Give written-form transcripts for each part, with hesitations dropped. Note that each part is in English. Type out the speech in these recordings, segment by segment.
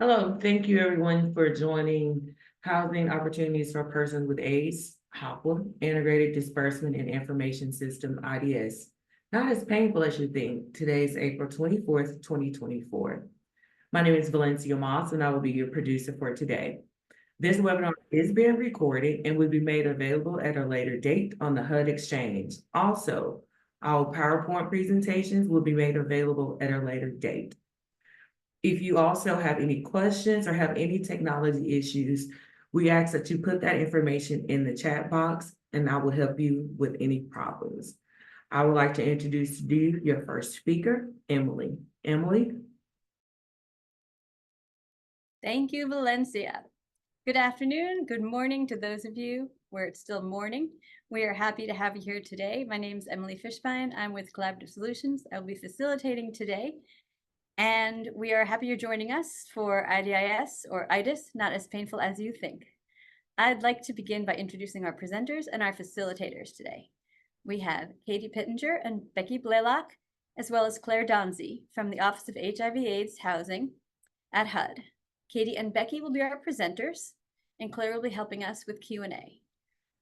Hello, thank you everyone for joining Housing Opportunities for Persons with AIDS, HOPWA, Integrated Disbursement and Information System, IDS. Not as painful as you think. Today is April 24th, 2024. My name is Valencia Moss, and I will be your producer for today. This webinar is being recorded and will be made available at a later date on the HUD Exchange. Also, our PowerPoint presentations will be made available at a later date. If you also have any questions or have any technology issues, we ask that you put that information in the chat box and I will help you with any problems. I would like to introduce to you your first speaker, Emily. Emily. Thank you, Valencia. Good afternoon, good morning to those of you where it's still morning. We are happy to have you here today. My name is Emily Fishbein. I'm with Collaborative Solutions. I'll be facilitating today. And we are happy you're joining us for IDIS or IDIS, not as painful as you think. I'd like to begin by introducing our presenters and our facilitators today. We have Katie Pittenger and Becky Blaylock, as well as Claire Donzie from the Office of HIV/AIDS Housing at HUD. Katie and Becky will be our presenters, and Claire will be helping us with Q&A.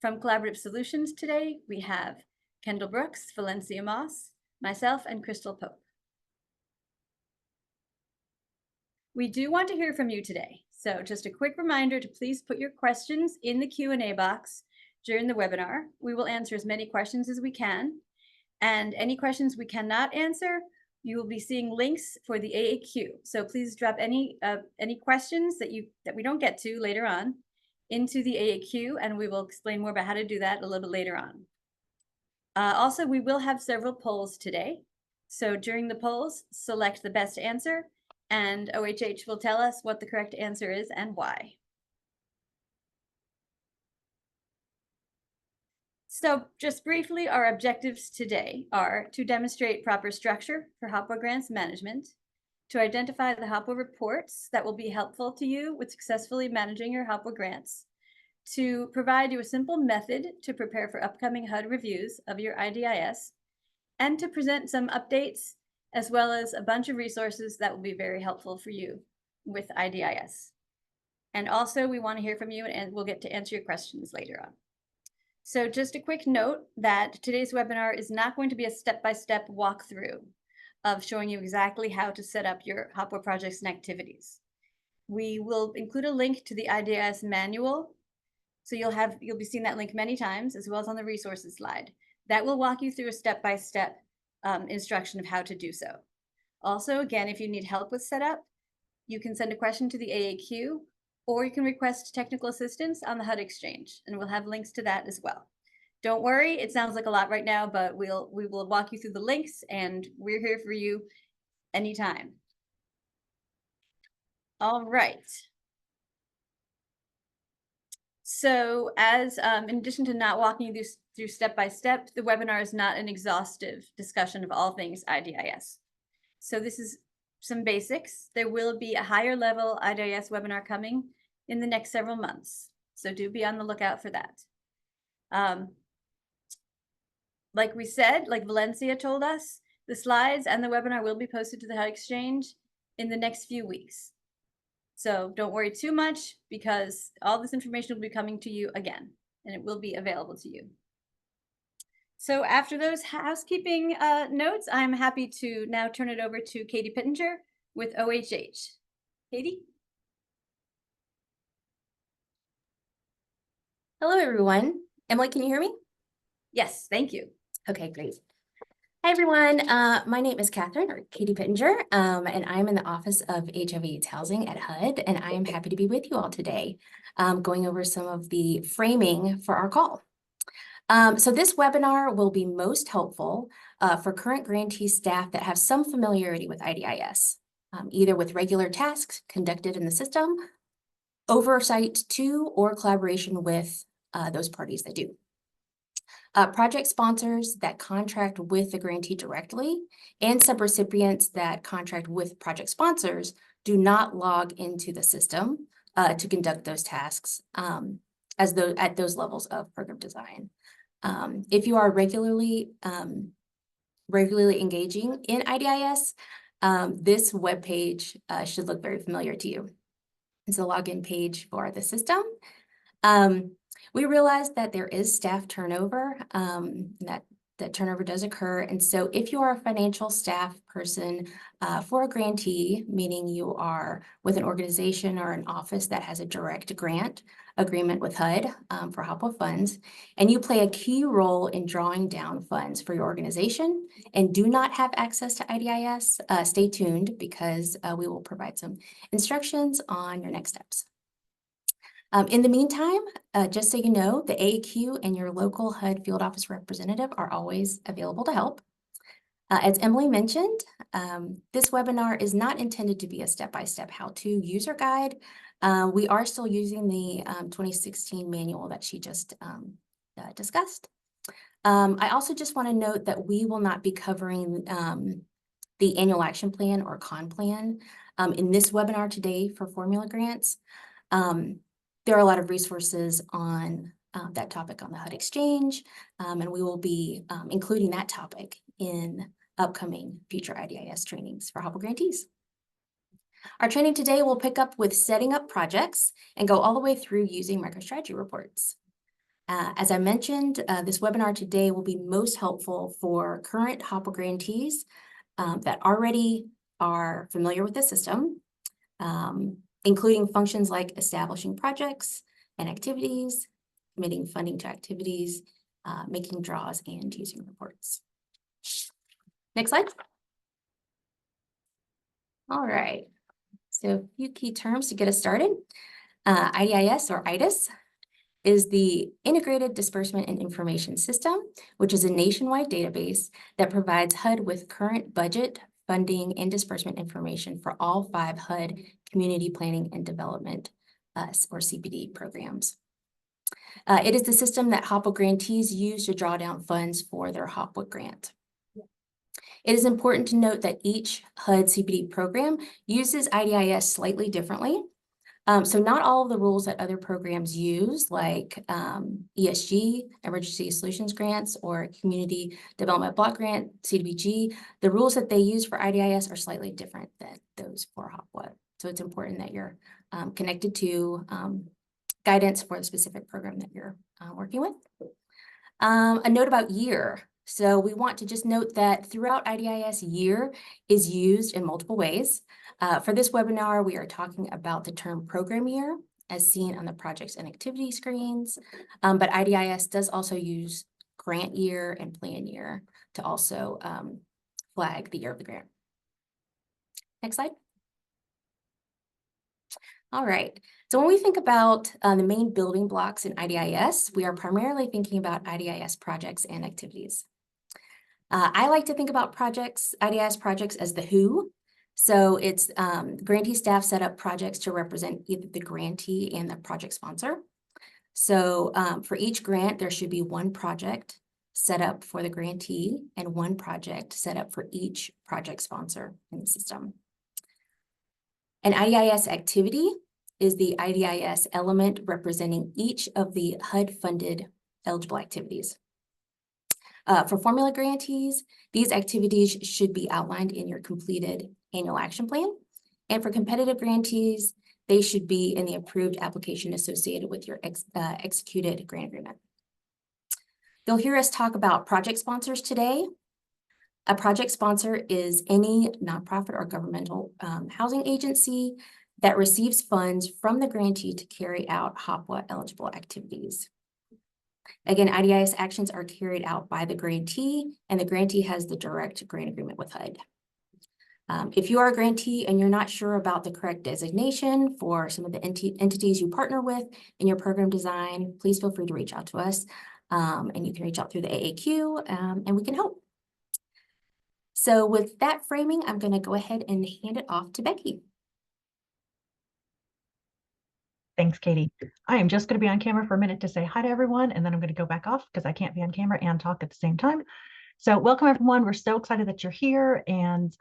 From Collaborative Solutions today, we have Kendall Brooks, Valencia Moss, myself, and Crystal Pope. We do want to hear from you today, so just a quick reminder to please put your questions in the Q&A box during the webinar. We will answer as many questions as we can, and any questions we cannot answer, you will be seeing links for the AAQ. So please drop any questions that we don't get to later on into the AAQ, and we will explain more about how to do that a little bit later on. Also, we will have several polls today. So during the polls, select the best answer, and OHH will tell us what the correct answer is and why. So just briefly, our objectives today are to demonstrate proper structure for HOPWA grants management, to identify the HOPWA reports that will be helpful to you with successfully managing your HOPWA grants, to provide you a simple method to prepare for upcoming HUD reviews of your IDIS, and to present some updates as well as a bunch of resources that will be very helpful for you with IDIS. And also, we want to hear from you, and we'll get to answer your questions later on. So just a quick note that today's webinar is not going to be a step-by-step walkthrough of showing you exactly how to set up your HOPWA projects and activities. We will include a link to the IDIS manual, so you'll be seeing that link many times, as well as on the resources slide. That will walk you through a step-by-step instruction of how to do so. Also, again, if you need help with setup, you can send a question to the AAQ, or you can request technical assistance on the HUD Exchange, and we'll have links to that as well. Don't worry, it sounds like a lot right now, but we will walk you through the links, and we're here for you anytime. All right. So as in addition to not walking you through step by step, the webinar is not an exhaustive discussion of all things IDIS. So this is some basics. There will be a higher level IDIS webinar coming in the next several months. So do be on the lookout for that. Like we said, like Valencia told us, the slides and the webinar will be posted to the HUD Exchange in the next few weeks. So don't worry too much, because all this information will be coming to you again, and it will be available to you. So after those housekeeping notes, I'm happy to now turn it over to Katie Pittenger with OHH. Katie? Hello, everyone. Emily, can you hear me? Yes, thank you. Okay, great. Hi, everyone. My name is Catherine, or Katie Pittenger, and I'm in the Office of HIV/AIDS Housing at HUD, and I am happy to be with you all today, going over some of the framing for our call. So this webinar will be most helpful for current grantee staff that have some familiarity with IDIS, either with regular tasks conducted in the system, oversight to, or collaboration with those parties that do. Project sponsors that contract with the grantee directly and subrecipients that contract with project sponsors do not log into the system to conduct those tasks at those levels of program design. If you are regularly engaging in IDIS, this webpage should look very familiar to you. It's a login page for the system. We realized that there is staff turnover, that turnover does occur. And so if you are a financial staff person for a grantee, meaning you are with an organization or an office that has a direct grant agreement with HUD for HOPWA funds, and you play a key role in drawing down funds for your organization and do not have access to IDIS, stay tuned because we will provide some instructions on your next steps. In the meantime, just so you know, the AAQ and your local HUD field office representative are always available to help. As Emily mentioned, this webinar is not intended to be a step-by-step how-to user guide. We are still using the 2016 manual that she just discussed. I also just want to note that we will not be covering the annual action plan or CON plan in this webinar today for formula grants. There are a lot of resources on that topic on the HUD Exchange, and we will be including that topic in upcoming future IDIS trainings for HOPWA grantees. Our training today will pick up with setting up projects and go all the way through using MicroStrategy reports. As I mentioned, this webinar today will be most helpful for current HOPWA grantees that already are familiar with the system, including functions like establishing projects and activities, committing funding to activities, making draws, and using reports. Next slide. All right, so a few key terms to get us started. IDIS or IDIS is the Integrated Disbursement and Information System, which is a nationwide database that provides HUD with current budget, funding, and disbursement information for all 5 HUD Community Planning and Development, or CPD programs. It is the system that HOPWA grantees use to draw down funds for their HOPWA grant. It is important to note that each HUD CPD program uses IDIS slightly differently. So not all of the rules that other programs use, like ESG, Emergency Solutions Grants, or Community Development Block Grant, CDBG, the rules that they use for IDIS are slightly different than those for HOPWA. So it's important that you're connected to guidance for the specific program that you're working with. A note about year. So we want to just note that throughout IDIS, year is used in multiple ways. For this webinar, we are talking about the term program year as seen on the projects and activity screens, but IDIS does also use grant year and plan year to also flag the year of the grant. Next slide. All right, so when we think about the main building blocks in IDIS, we are primarily thinking about IDIS projects and activities. I like to think about IDIS projects as the who. So it's grantee staff set up projects to represent either the grantee and the project sponsor. So for each grant, there should be one project set up for the grantee and one project set up for each project sponsor in the system. An IDIS activity is the IDIS element representing each of the HUD-funded eligible activities. For formula grantees, these activities should be outlined in your completed annual action plan. And for competitive grantees, they should be in the approved application associated with your executed grant agreement. You'll hear us talk about project sponsors today. A project sponsor is any nonprofit or governmental housing agency that receives funds from the grantee to carry out HOPWA eligible activities. Again, IDIS actions are carried out by the grantee, and the grantee has the direct grant agreement with HUD. If you are a grantee and you're not sure about the correct designation for some of the entities you partner with in your program design, please feel free to reach out to us, and you can reach out through the AAQ, and we can help. So with that framing, I'm going to go ahead and hand it off to Becky. Thanks, Katie. I am just going to be on camera for a minute to say hi to everyone, and then I'm going to go back off because I can't be on camera and talk at the same time. So welcome, everyone. We're so excited that you're here, and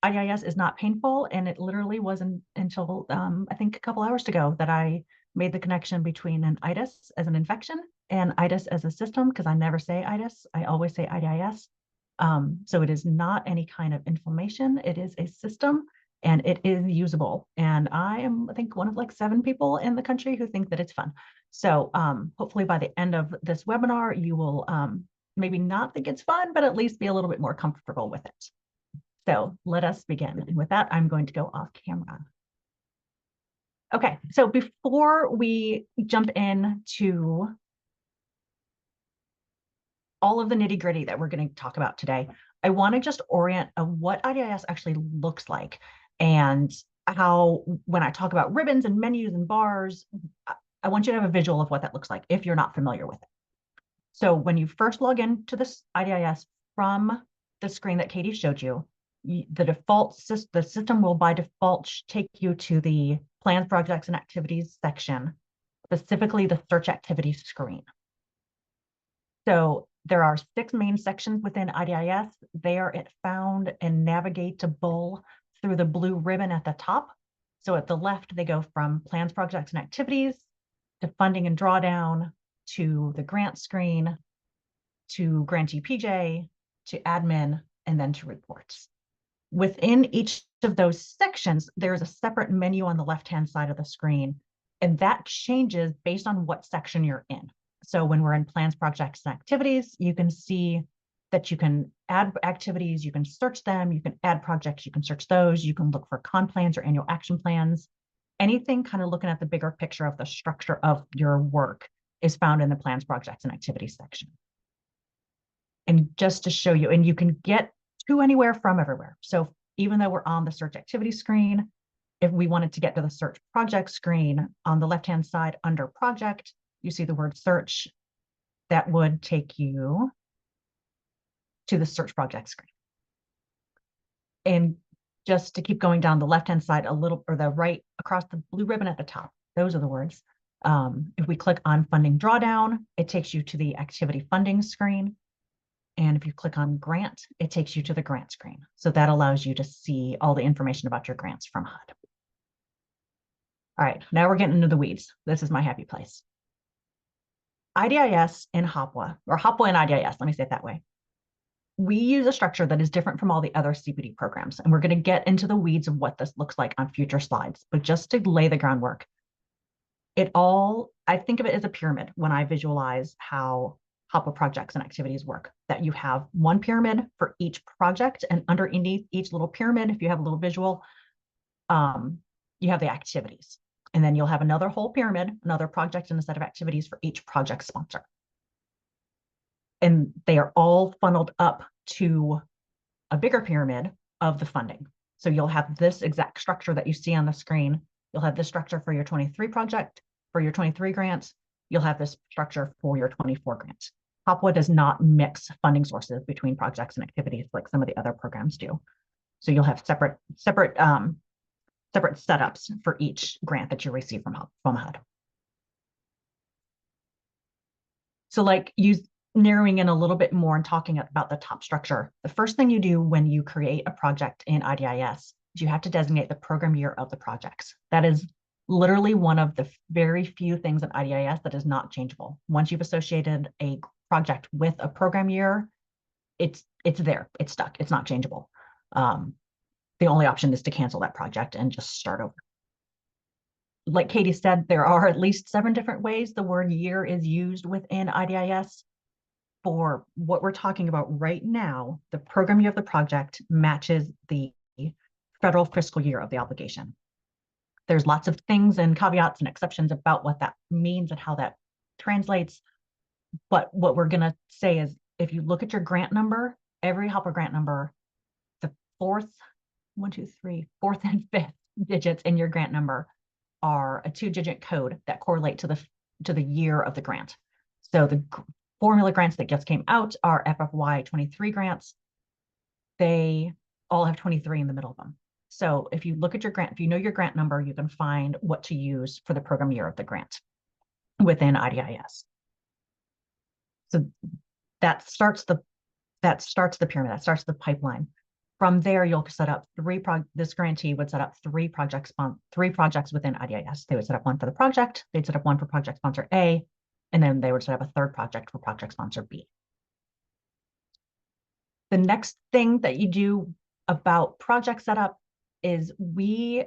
IDIS is not painful, and it literally wasn't until I think a couple hours ago that I made the connection between an IDIS as an infection and IDIS as a system, because I never say IDIS, I always say IDIS. So it is not any kind of inflammation, it is a system, and it is usable. And I am, I think, one of like 7 people in the country who think that it's fun. So hopefully by the end of this webinar, you will maybe not think it's fun, but at least be a little bit more comfortable with it. So let us begin. And with that, I'm going to go off camera. Okay, so before we jump into all of the nitty gritty that we're going to talk about today, I want to just orient of what IDIS actually looks like and how, when I talk about ribbons and menus and bars, I want you to have a visual of what that looks like if you're not familiar with it. So when you first log into this IDIS from the screen that Katie showed you, the system will by default take you to the plans, projects, and activities section, specifically the search activities screen. So there are 6 main sections within IDIS. They are found and navigatable through the blue ribbon at the top. So at the left, they go from plans, projects, and activities to funding and drawdown, to the grant screen, to grantee PJ, to admin, and then to reports. Within each of those sections, there's a separate menu on the left-hand side of the screen, and that changes based on what section you're in. So when we're in plans, projects, and activities, you can see that you can add activities, you can search them, you can add projects, you can search those, you can look for con plans or annual action plans. Anything kind of looking at the bigger picture of the structure of your work is found in the plans, projects, and activities section. And just to show you, and you can get to anywhere from everywhere. So even though we're on the search activity screen, if we wanted to get to the search project screen, on the left-hand side under project, you see the word search. That would take you to the search project screen. And just to keep going down the left-hand side a little, or the right across the blue ribbon at the top, those are the words. If we click on funding drawdown, it takes you to the activity funding screen. And if you click on grant, it takes you to the grant screen. So that allows you to see all the information about your grants from HUD. All right, now we're getting into the weeds. This is my happy place. IDIS and HOPWA, or HOPWA and IDIS, let me say it that way. We use a structure that is different from all the other CPD programs, and we're going to get into the weeds of what this looks like on future slides. But just to lay the groundwork, I think of it as a pyramid when I visualize how HOPWA projects and activities work, that you have one pyramid for each project, and underneath each little pyramid, if you have a little visual, you have the activities. And then you'll have another whole pyramid, another project and a set of activities for each project sponsor. And they are all funneled up to a bigger pyramid of the funding. So you'll have this exact structure that you see on the screen. You'll have this structure for your 23 project, for your 23 grants. You'll have this structure for your 24 grants. HOPWA does not mix funding sources between projects and activities like some of the other programs do. So you'll have separate setups for each grant that you receive from HUD. So like narrowing in a little bit more and talking about the top structure, the first thing you do when you create a project in IDIS is you have to designate the program year of the projects. That is literally one of the very few things in IDIS that is not changeable. Once you've associated a project with a program year, it's there, it's stuck, it's not changeable. The only option is to cancel that project and just start over. Like Katie said, there are at least 7 different ways the word year is used within IDIS. For what we're talking about right now, the program year of the project matches the federal fiscal year of the obligation. There's lots of things and caveats and exceptions about what that means and how that translates. But what we're going to say is, if you look at your grant number, every HOPWA grant number, the fourth and fifth digits in your grant number are a 2-digit code that correlate to the year of the grant. So the formula grants that just came out are FFY 23 grants. They all have 23 in the middle of them. So if you look at your grant, if you know your grant number, you can find what to use for the program year of the grant within IDIS. So that starts the pyramid, that starts the pipeline. From there, you'll set up this grantee would set up 3 projects within IDIS. They would set up one for the project, they'd set up one for project sponsor A, and then they would set up a 3rd project for project sponsor B. The next thing that you do about project setup is we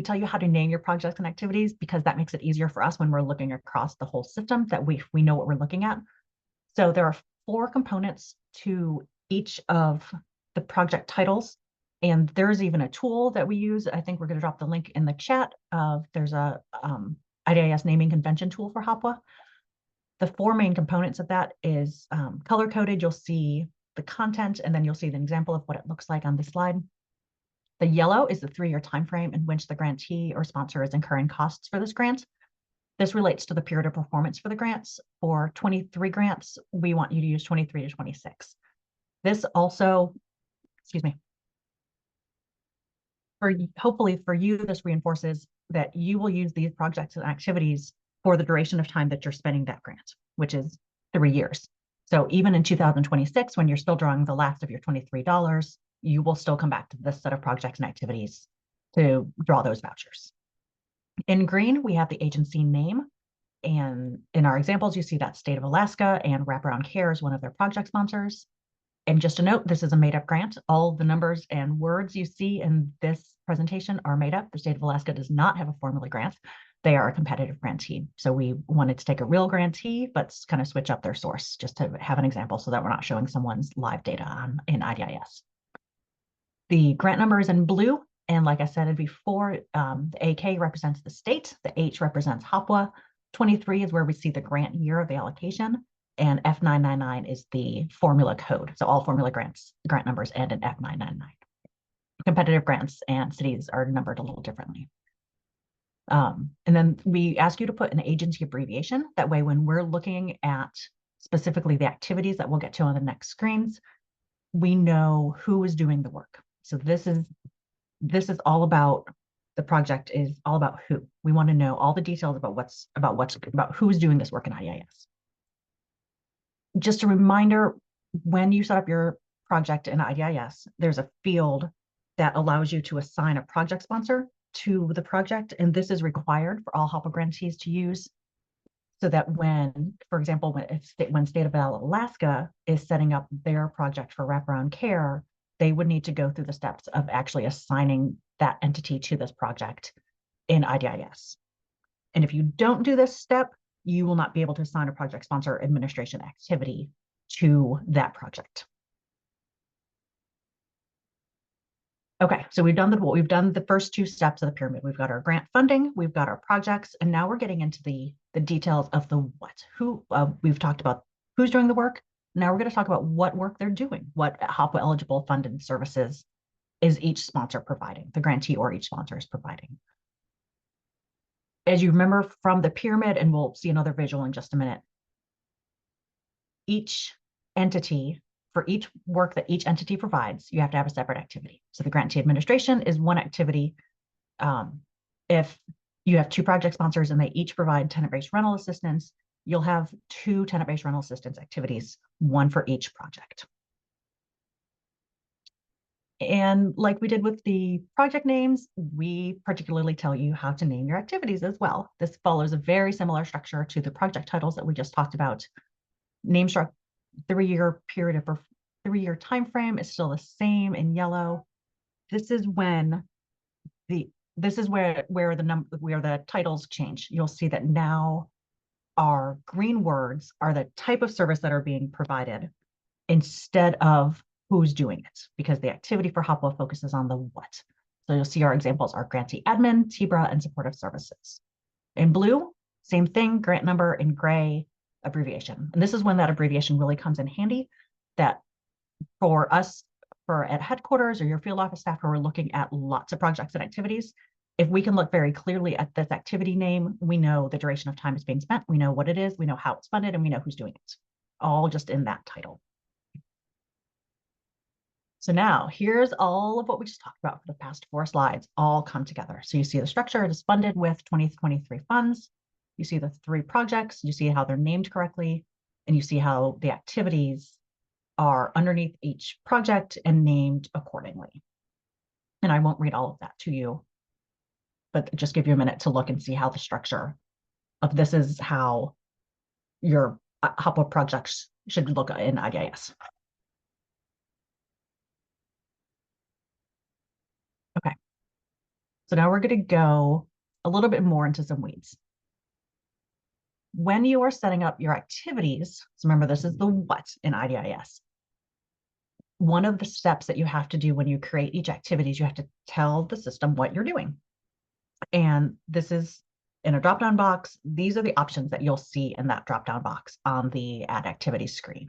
tell you how to name your projects and activities because that makes it easier for us when we're looking across the whole system that we know what we're looking at. So there are 4 components to each of the project titles. And there's even a tool that we use. I think we're going to drop the link in the chat. There's a IDIS naming convention tool for HOPWA. The 4 main components of that is color-coded. You'll see the content, and then you'll see an example of what it looks like on this slide. The yellow is the 3-year time frame in which the grantee or sponsor is incurring costs for this grant. This relates to the period of performance for the grants. For 23 grants, we want you to use 23 to 26. This also, excuse me, hopefully for you, this reinforces that you will use these projects and activities for the duration of time that you're spending that grant, which is 3 years. So even in 2026, when you're still drawing the last of your $23, you will still come back to this set of projects and activities to draw those vouchers. In green, we have the agency name. And in our examples, you see that State of Alaska and Wraparound Care is one of their project sponsors. And just a note, this is a made-up grant. All the numbers and words you see in this presentation are made up. The State of Alaska does not have a formula grant. They are a competitive grantee. So we wanted to take a real grantee, but kind of switch up their source just to have an example so that we're not showing someone's live data in IDIS. The grant number is in blue. And like I said before, the AK represents the state, the H represents HOPWA, 23 is where we see the grant year of the allocation, and F999 is the formula code. So all formula grant numbers end in F999. Competitive grants and cities are numbered a little differently. And then we ask you to put an agency abbreviation. That way, when we're looking at specifically the activities that we'll get to on the next screens, we know who is doing the work. So this is all about, the project is all about who. We want to know all the details about who's doing this work in IDIS. Just a reminder, when you set up your project in IDIS, there's a field that allows you to assign a project sponsor to the project, and this is required for all HOPWA grantees to use, so that when, for example, when State of Alaska is setting up their project for wraparound care, they would need to go through the steps of actually assigning that entity to this project in IDIS. And if you don't do this step, you will not be able to assign a project sponsor administration activity to that project. Okay, so we've done the first 2 steps of the pyramid. We've got our grant funding, we've got our projects, and now we're getting into the details of the what. We've talked about who's doing the work. Now we're going to talk about what work they're doing, what HOPWA eligible funded services is each sponsor providing, the grantee or each sponsor is providing. As you remember from the pyramid, and we'll see another visual in just a minute, each entity, for each work that each entity provides, you have to have a separate activity. So the grantee administration is one activity. If you have 2 project sponsors and they each provide tenant-based rental assistance, you'll have 2 tenant-based rental assistance activities, 1 for each project. And like we did with the project names, we particularly tell you how to name your activities as well. This follows a very similar structure to the project titles that we just talked about. Name structure, 3-year period of 3-year time frame is still the same in yellow. This is when where the titles change. You'll see that now our green words are the type of service that are being provided instead of who's doing it, because the activity for HOPWA focuses on the what. So you'll see our examples are grantee admin, TBRA, and supportive services. In blue, same thing, grant number. In gray, abbreviation. And this is when that abbreviation really comes in handy, that for us, at headquarters or your field office staff who are looking at lots of projects and activities, if we can look very clearly at this activity name, we know the duration of time is being spent, we know what it is, we know how it's funded, and we know who's doing it, all just in that title. So now here's all of what we just talked about for the past 4 slides all come together. So you see the structure, it is funded with 2023 funds. You see the 3 projects, you see how they're named correctly, and you see how the activities are underneath each project and named accordingly. And I won't read all of that to you, but just give you a minute to look and see how the structure of this is how your HOPWA projects should look in IDIS. Okay, So now we're going to go a little bit more into some weeds. When you are setting up your activities, so remember this is the what in IDIS. One of the steps that you have to do when you create each activity is you have to tell the system what you're doing. And this is in a drop-down box. These are the options that you'll see in that drop-down box on the Add Activities screen.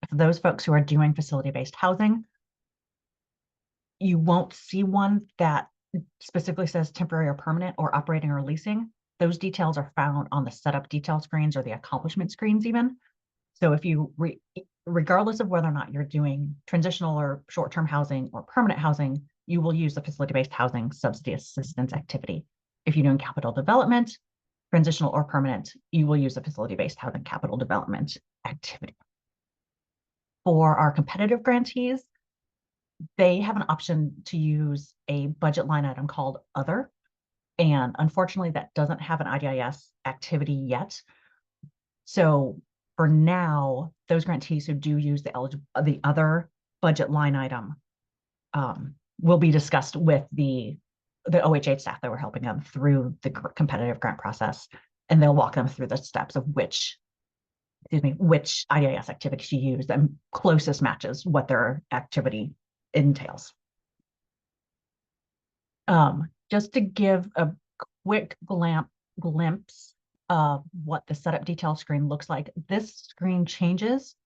For those folks who are doing facility-based housing, you won't see one that specifically says temporary or permanent or operating or leasing. Those details are found on the setup detail screens or the accomplishment screens even. So if you, regardless of whether or not you're doing transitional or short-term housing or permanent housing, you will use the facility-based housing subsidy assistance activity. If you're doing capital development, transitional or permanent, you will use the facility-based housing capital development activity. For our competitive grantees, they have an option to use a budget line item called Other. And unfortunately, that doesn't have an IDIS activity yet. So for now, those grantees who do use the other budget line item will be discussed with the OHH staff that were helping them through the competitive grant process, and they'll walk them through the steps of which IDIS activity to use that closest matches what their activity entails. Just to give a quick glimpse of what the setup detail screen looks like, this screen changes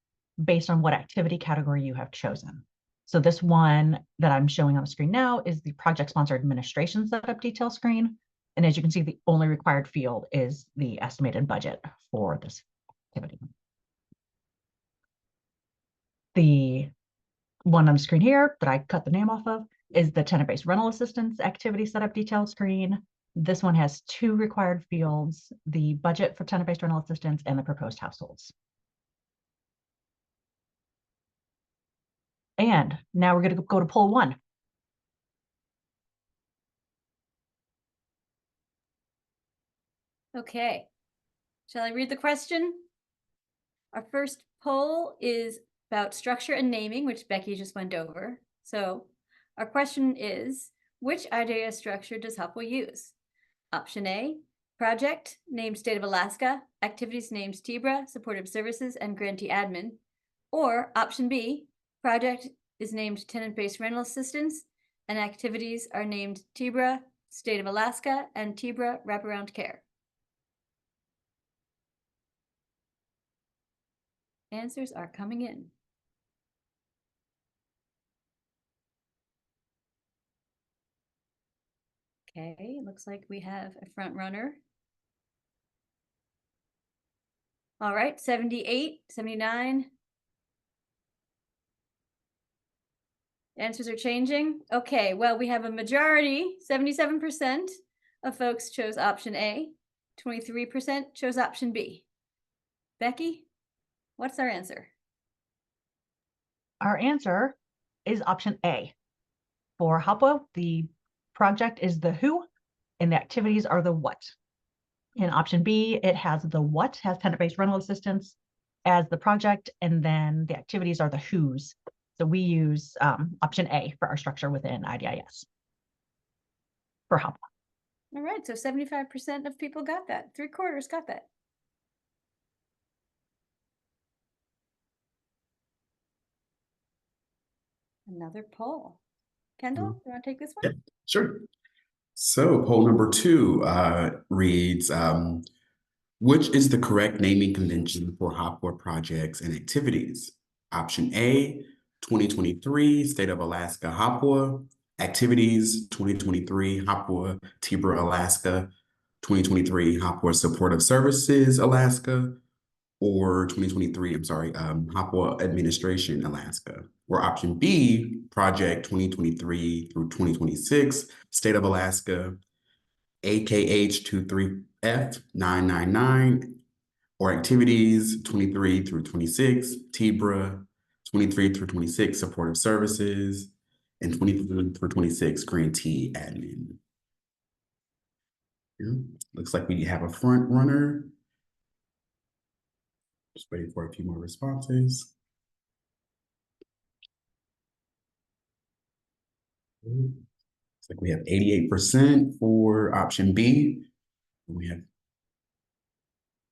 based on what activity category you have chosen. So this one that I'm showing on the screen now is the project sponsor administration setup detail screen. And as you can see, the only required field is the estimated budget for this activity. The one on the screen here that I cut the name off of is the tenant-based rental assistance activity setup detail screen. This one has two required fields, the budget for tenant-based rental assistance and the proposed households. And now we're going to go to poll 1. Okay. Shall I read the question? Our first poll is about structure and naming, which Becky just went over. So our question is, which IDIS structure does HOPWA use? Option A, project, named State of Alaska, activities named TBRA, supportive services, and grantee admin. Or option B, project is named tenant-based rental assistance, and activities are named TBRA, State of Alaska, and TBRA wraparound care. Answers are coming in. Okay, looks like we have a front runner. All right, 78, 79. Answers are changing. Okay, well, we have a majority, 77% of folks chose option A, 23% chose option B. Becky, what's our answer? Our answer is option A. For HOPWA, the project is the who and the activities are the what. In option B, it has the what, has tenant-based rental assistance as the project, and then the activities are the who's. So we use option A for our structure within IDIS for HOPWA. All right, so 75% of people got that. 3/4 got that. Another poll. Kendall, you want to take this one? Yeah, sure. So poll number 2 reads, which is the correct naming convention for HOPWA projects and activities? Option A, 2023 State of Alaska HOPWA, activities 2023 HOPWA TBRA Alaska, 2023 HOPWA Supportive Services Alaska, or 2023, HOPWA Administration Alaska. Or option B, project 2023 through 2026, State of Alaska, AKH 23F999, or activities 23 through 26, TBRA, 23 through 26, Supportive Services, and 23 through 26, Grantee Admin. Yeah. Looks like we have a front runner. Just waiting for a few more responses. Looks like we have 88% for option B. We have,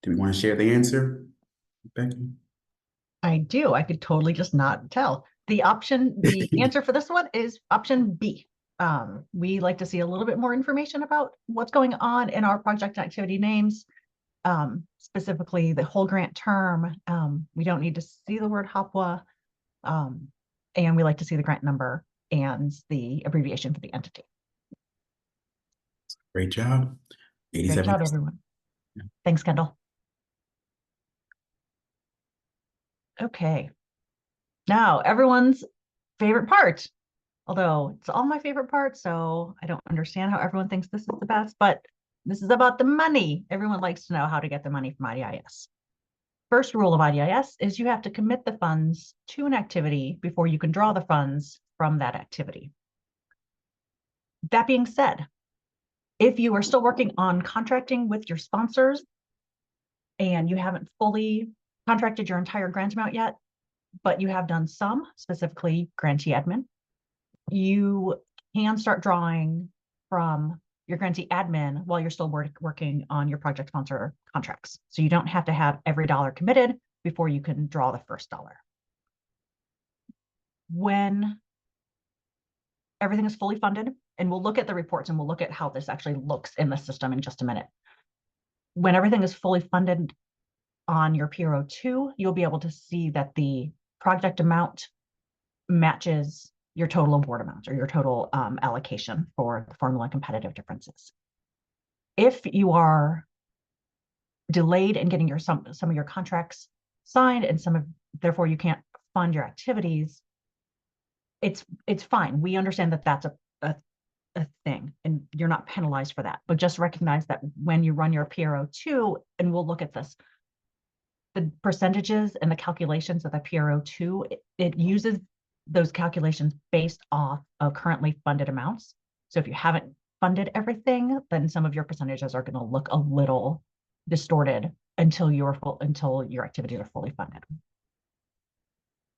do we want to share the answer, Becky? I do. I could totally just not tell. The answer for this one is option B. We like to see a little bit more information about what's going on in our project activity names, specifically the whole grant term. We don't need to see the word HOPWA, and we like to see the grant number and the abbreviation for the entity. Great job. Great 87%. job, everyone. Thanks, Kendall. Okay. Now, everyone's favorite part, although it's all my favorite part, so I don't understand how everyone thinks this is the best, but this is about the money. Everyone likes to know how to get the money from IDIS. First rule of IDIS is you have to commit the funds to an activity before you can draw the funds from that activity. That being said, if you are still working on contracting with your sponsors and you haven't fully contracted your entire grant amount yet, but you have done some, specifically grantee admin, you can start drawing from your grantee admin while you're still working on your project sponsor contracts. So you don't have to have every dollar committed before you can draw the first dollar. When everything is fully funded, and we'll look at the reports and we'll look at how this actually looks in the system in just a minute. When everything is fully funded on your PRO2, you'll be able to see that the project amount matches your total award amount or your total allocation for the formula competitive differences. If you are delayed in getting some of your contracts signed and therefore you can't fund your activities, it's fine. We understand that that's a thing and you're not penalized for that, but just recognize that when you run your PRO2, and we'll look at this, the percentages and the calculations of the PRO2, it uses those calculations based off of currently funded amounts. So if you haven't funded everything, then some of your percentages are going to look a little distorted until your activities are fully funded.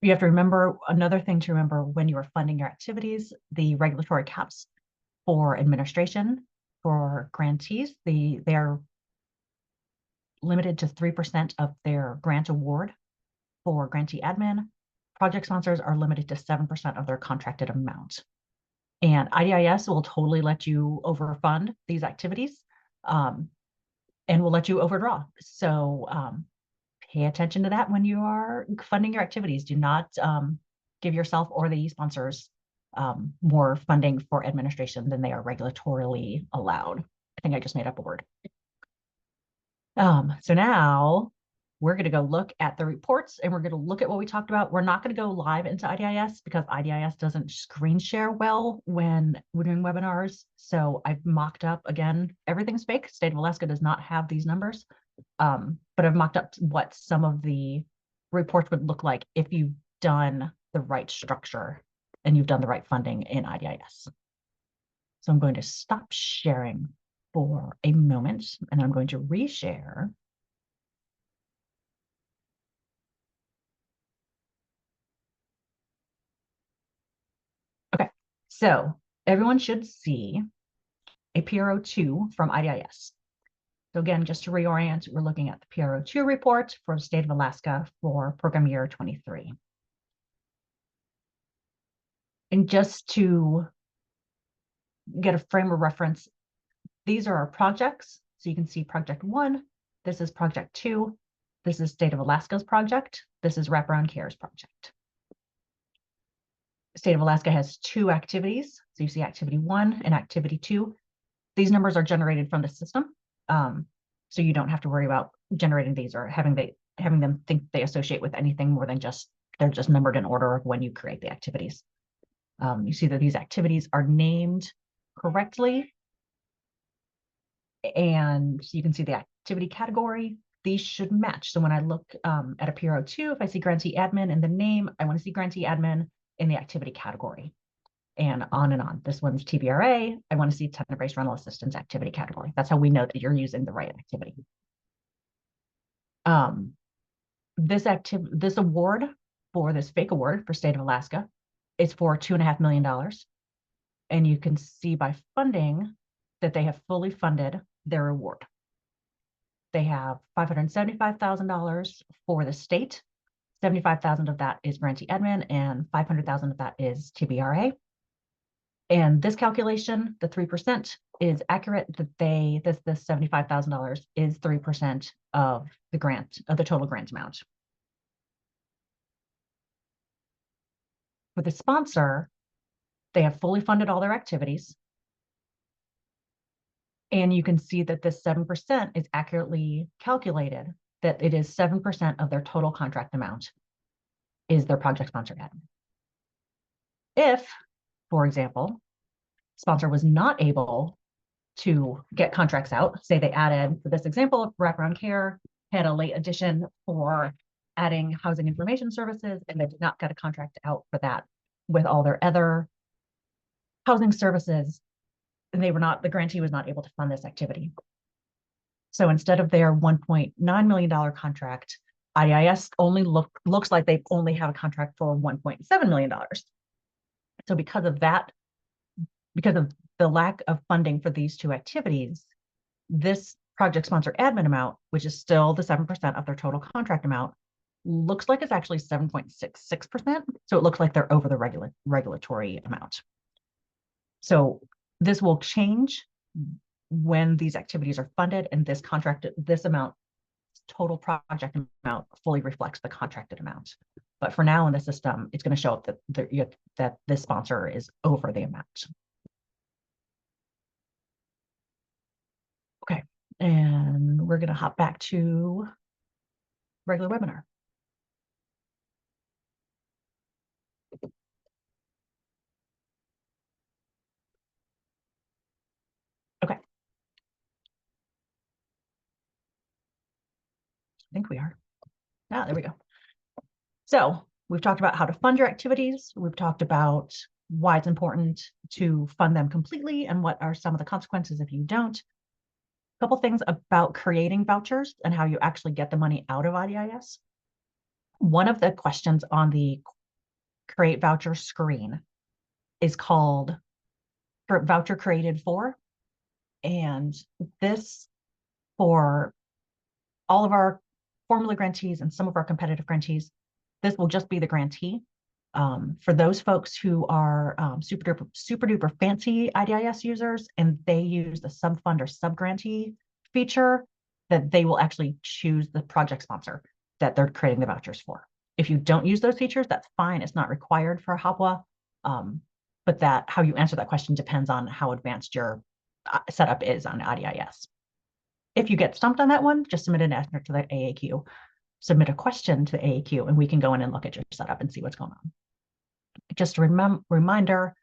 You have to remember, another thing to remember when you are funding your activities, the regulatory caps for administration for grantees, they're limited to 3% of their grant award for grantee admin. Project sponsors are limited to 7% of their contracted amount. And IDIS will totally let you overfund these activities and will let you overdraw. So pay attention to that when you are funding your activities. Do not give yourself or the sponsors more funding for administration than they are regulatorily allowed. I think I just made up a word. So now we're going to go look at the reports and we're going to look at what we talked about. We're not going to go live into IDIS because IDIS doesn't screen share well when we're doing webinars. So I've mocked up, again, everything's fake. State of Alaska does not have these numbers, but I've mocked up what some of the reports would look like if you've done the right structure and you've done the right funding in IDIS. So I'm going to stop sharing for a moment and I'm going to reshare. Okay, so everyone should see a PRO2 from IDIS. So again, just to reorient, we're looking at the PRO2 report for the state of Alaska for program year 23. And just to get a frame of reference, these are our projects. So you can see project 1, this is project 2, this is State of Alaska's project, this is Wraparound Care's project. State of Alaska has 2 activities. So you see activity 1 and activity 2. These numbers are generated from the system. So you don't have to worry about generating these or having them think they associate with anything more than they're just numbered in order of when you create the activities. You see that these activities are named correctly. And you can see the activity category. These should match. So when I look at a PRO2, if I see grantee admin in the name, I want to see grantee admin in the activity category. And on and on. This one's TBRA. I want to see tenant-based rental assistance activity category. That's how we know that you're using the right activity. This award for this fake award for State of Alaska is for $2.5 million. And you can see by funding that they have fully funded their award. They have $575,000 for the state. 75,000 of that is grantee admin and 500,000 of that is TBRA. And this calculation, the 3%, is accurate that this $75,000 is 3% of the grant, of the total grant amount. For the sponsor, they have fully funded all their activities. And you can see that this 7% is accurately calculated, that it is 7% of their total contract amount is their project sponsor admin. If, for example, sponsor was not able to get contracts out, say they added, for this example of wraparound care, had a late addition for adding housing information services, and they did not get a contract out for that with all their other housing services, and the grantee was not able to fund this activity. So instead of their $1.9 million contract, IDIS only looks like they only have a contract for $1.7 million. So because of that, because of the lack of funding for these two activities, this project sponsor admin amount, which is still the 7% of their total contract amount, looks like it's actually 7.66%. So it looks like they're over the regulatory amount. So this will change when these activities are funded, and this amount, total project amount, fully reflects the contracted amount. But for now in the system, it's going to show up that this sponsor is over the amount. Okay, and we're going to hop back to regular webinar. Okay. I think we are. Ah, there we go. So we've talked about how to fund your activities. We've talked about why it's important to fund them completely and what are some of the consequences if you don't. A couple things about creating vouchers and how you actually get the money out of IDIS. One of the questions on the create voucher screen is called voucher created for. And this, for all of our formula grantees and some of our competitive grantees, this will just be the grantee. For those folks who are super duper fancy IDIS users and they use the subfund or subgrantee feature, that they will actually choose the project sponsor that they're creating the vouchers for. If you don't use those features, that's fine. It's not required for HOPWA, but how you answer that question depends on how advanced your setup is on IDIS. If you get stumped on that one, just submit an answer to the AAQ. Submit a question to the AAQ, and we can go in and look at your setup and see what's going on. Just a reminder,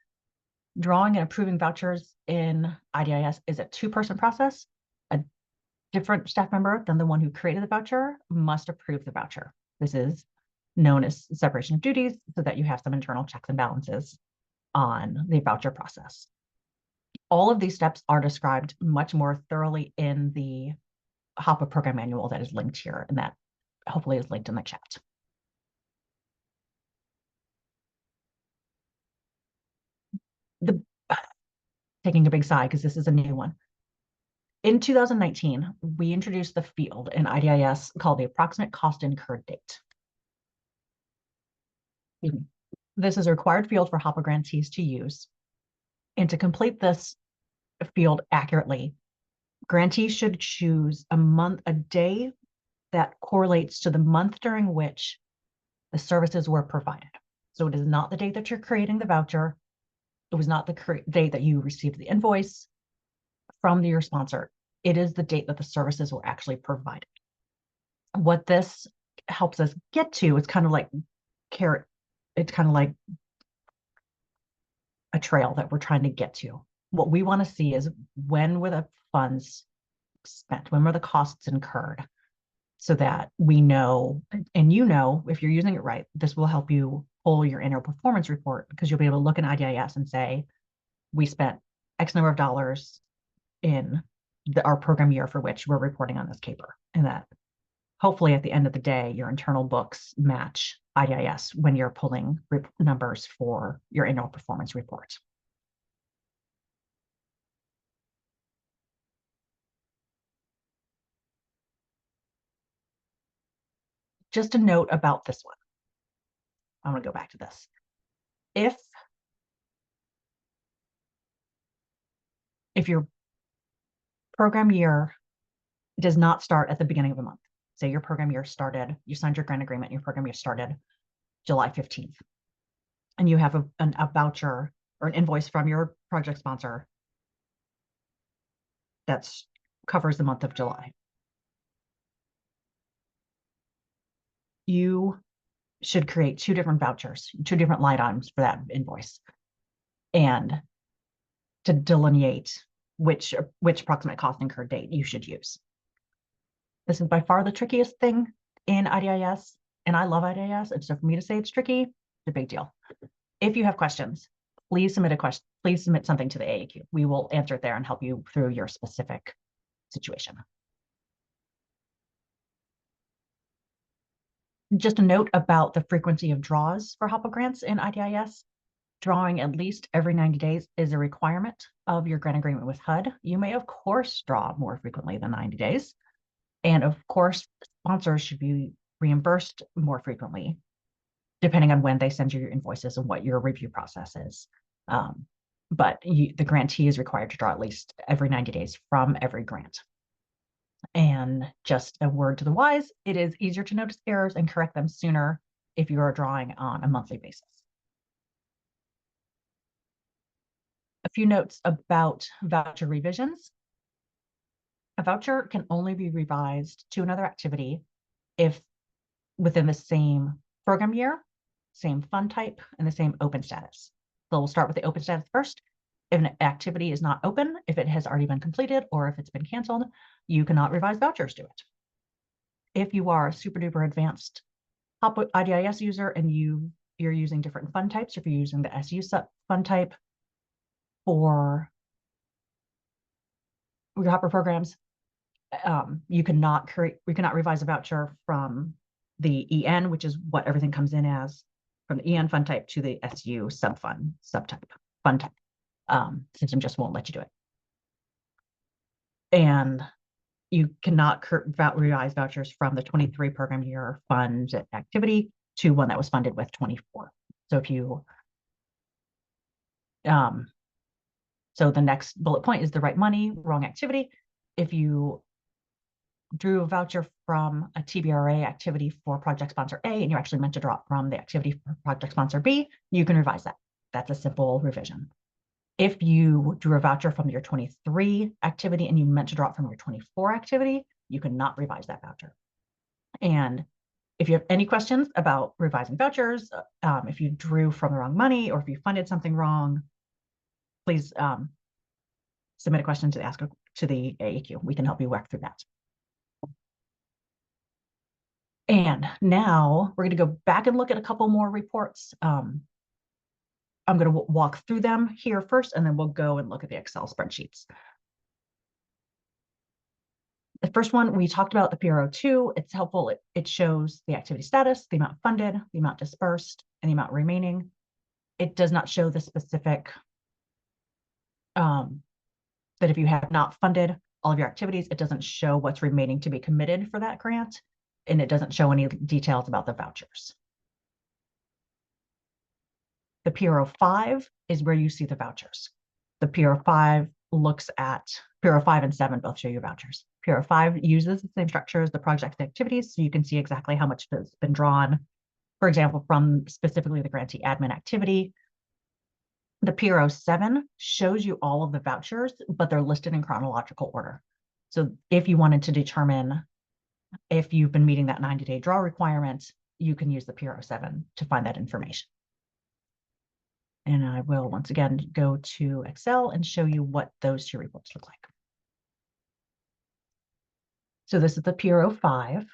drawing and approving vouchers in IDIS is a two-person process. A different staff member than the one who created the voucher must approve the voucher. This is known as separation of duties, so that you have some internal checks and balances on the voucher process. All of these steps are described much more thoroughly in the HOPWA program manual that is linked here, and that hopefully is linked in the chat. Taking a big sigh because this is a new one. In 2019, we introduced the field in IDIS called the approximate cost incurred date. This is a required field for HOPWA grantees to use. And to complete this field accurately, grantees should choose a day that correlates to the month during which the services were provided. So it is not the date that you're creating the voucher. It was not the date that you received the invoice from your sponsor. It is the date that the services were actually provided. What this helps us get to is kind of like carrot. It's kind of like a trail that we're trying to get to. What we want to see is when were the funds spent? When were the costs incurred? So that we know, and you know, if you're using it right, this will help you pull your annual performance report, because you'll be able to look in IDIS and say, we spent X number of dollars in our program year for which we're reporting on this caper. And that hopefully at the end of the day, your internal books match IDIS when you're pulling numbers for your annual performance report. just a note about this one. I'm going to go back to this. If your program year does not start at the beginning of the month, say your program year started, you signed your grant agreement, your program year started July 15th, and you have a voucher or an invoice from your project sponsor that covers the month of July. You should create two different vouchers, two different line items for that invoice, and to delineate which approximate cost incurred date you should use. This is by far the trickiest thing in IDIS, and I love IDIS. And so for me to say it's tricky, it's a big deal. If you have questions, please submit a question. Please submit something to the AAQ. We will answer it there and help you through your specific situation. Just a note about the frequency of draws for HOPWA grants in IDIS. Drawing at least every 90 days is a requirement of your grant agreement with HUD. You may, of course, draw more frequently than 90 days. And of course, sponsors should be reimbursed more frequently, depending on when they send you your invoices and what your review process is. But the grantee is required to draw at least every 90 days from every grant. And just a word to the wise, it is easier to notice errors and correct them sooner if you are drawing on a monthly basis. A few notes about voucher revisions. A voucher can only be revised to another activity if within the same program year, same fund type, and the same open status. So we'll start with the open status first. If an activity is not open, if it has already been completed, or if it's been canceled, you cannot revise vouchers to it. If you are a super duper advanced HOPWA IDIS user and you're using different fund types, if you're using the SU fund type for your HOPWA programs, you cannot revise a voucher from the EN, which is what everything comes in as, from the EN fund type to the SU fund type. System just won't let you do it. And you cannot revise vouchers from the 23 program year fund activity to one that was funded with 24. So if you, so the next bullet point is the right money, wrong activity. If you drew a voucher from a TBRA activity for project sponsor A and you actually meant to draw it from the activity for project sponsor B, you can revise that. That's a simple revision. If you drew a voucher from your 23 activity and you meant to draw it from your 24 activity, you cannot revise that voucher. And if you have any questions about revising vouchers, if you drew from the wrong money or if you funded something wrong, please submit a question to the AAQ. We can help you work through that. And now we're going to go back and look at a couple more reports. I'm going to walk through them here first, and then we'll go and look at the Excel spreadsheets. The first one, we talked about the PRO2. It's helpful. It shows the activity status, the amount funded, the amount dispersed, and the amount remaining. It does not show the specific, that if you have not funded all of your activities, it doesn't show what's remaining to be committed for that grant, and it doesn't show any details about the vouchers. The PRO5 is where you see the vouchers. The PRO5 looks at, PRO5 and 7 both show you vouchers. PRO5 uses the same structure as the project activities, so you can see exactly how much has been drawn, for example, from specifically the grantee admin activity. The PRO7 shows you all of the vouchers, but they're listed in chronological order. So if you wanted to determine if you've been meeting that 90-day draw requirement, you can use the PRO7 to find that information. And I will once again go to Excel and show you what those two reports look like. So this is the PRO5. I'm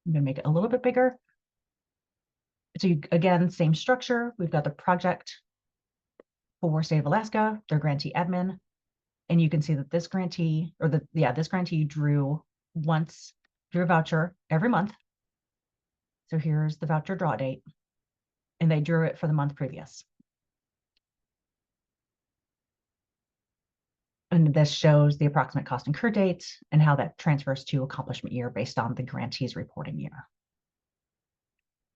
going to make it a little bit bigger. So again, same structure. We've got the project for State of Alaska, their grantee admin. And you can see that this grantee, or this grantee drew a voucher every month. So here's the voucher draw date. And they drew it for the month previous. And this shows the approximate cost incurred date and how that transfers to accomplishment year based on the grantee's reporting year.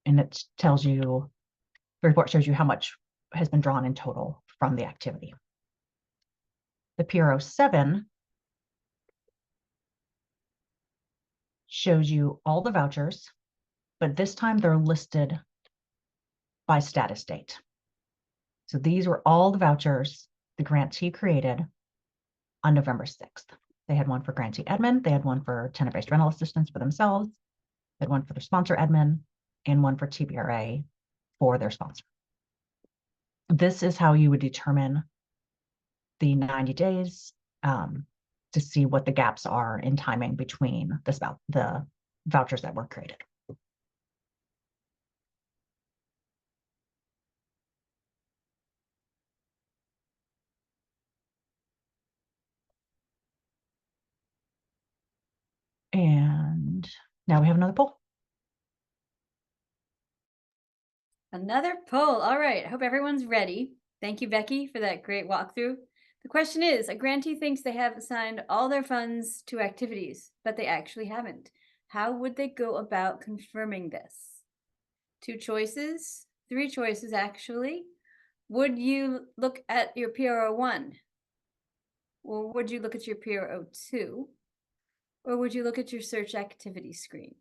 And it tells you, the report shows you how much has been drawn in total from the activity. The PRO 7 shows you all the vouchers, but this time they're listed by status date. So these were all the vouchers the grantee created on November 6th. They had one for grantee admin, they had one for tenant-based rental assistance for themselves, they had one for their sponsor admin, and one for TBRA for their sponsor. This is how you would determine the 90 days to see what the gaps are in timing between the vouchers that were created. And now we have another poll. Another poll. All right. I hope everyone's ready. Thank you, Becky, for that great walkthrough. The question is, a grantee thinks they have assigned all their funds to activities, but they actually haven't. How would they go about confirming this? 2 choices, 3 choices actually. Would you look at your PRO 1? Or would you look at your PRO 2? Or would you look at your search activity screen?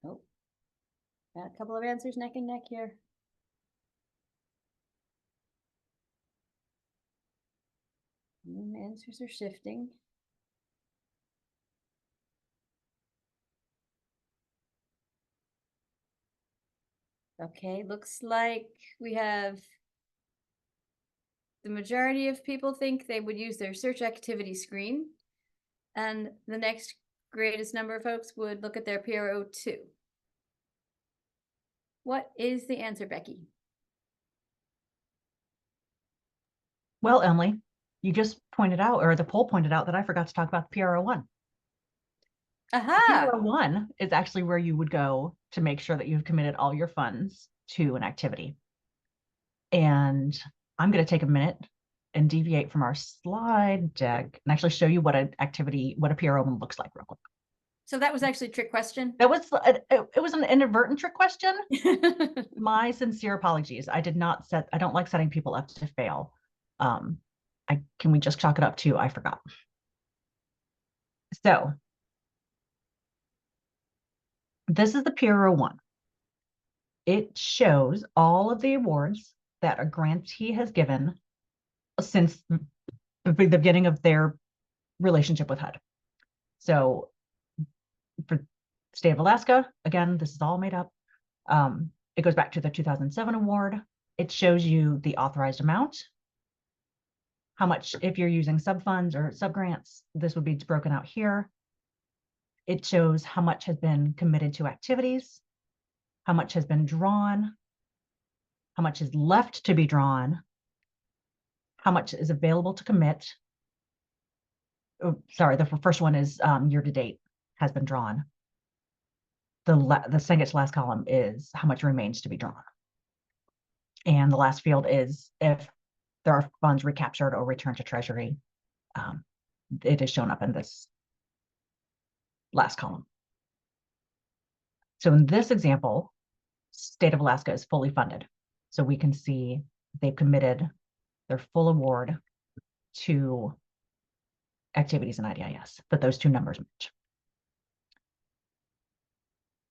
Oh, got a couple of answers neck and neck here. Answers are shifting. Okay, looks like we have the majority of people think they would use their search activity screen, and the next greatest number of folks would look at their PRO 2. What is the answer, Becky? Well, Emily, you just pointed out, or the poll pointed out, that I forgot to talk about the PRO 1. Aha! PRO 1 is actually where you would go to make sure that you've committed all your funds to an activity. And I'm going to take a minute and deviate from our slide deck and actually show you what an activity, what a PRO 1 looks like real quick. So that was actually a trick question. That was, it was an inadvertent trick question. My sincere apologies. I don't like setting people up to fail. Can we just chalk it up to, I forgot. So this is the PRO 1. It shows all of the awards that a grantee has given since the beginning of their relationship with HUD. So for state of Alaska, again, this is all made up. It goes back to the 2007 award. It shows you the authorized amount, how much, if you're using subfunds or subgrants, this would be broken out here. It shows how much has been committed to activities, how much has been drawn, how much is left to be drawn, how much is available to commit. Oh, sorry, the first one is year to date has been drawn. The second to last column is how much remains to be drawn. And the last field is if there are funds recaptured or returned to Treasury. It is shown up in this last column. So in this example, state of Alaska is fully funded. So we can see they've committed their full award to activities in IDIS, that those two numbers match.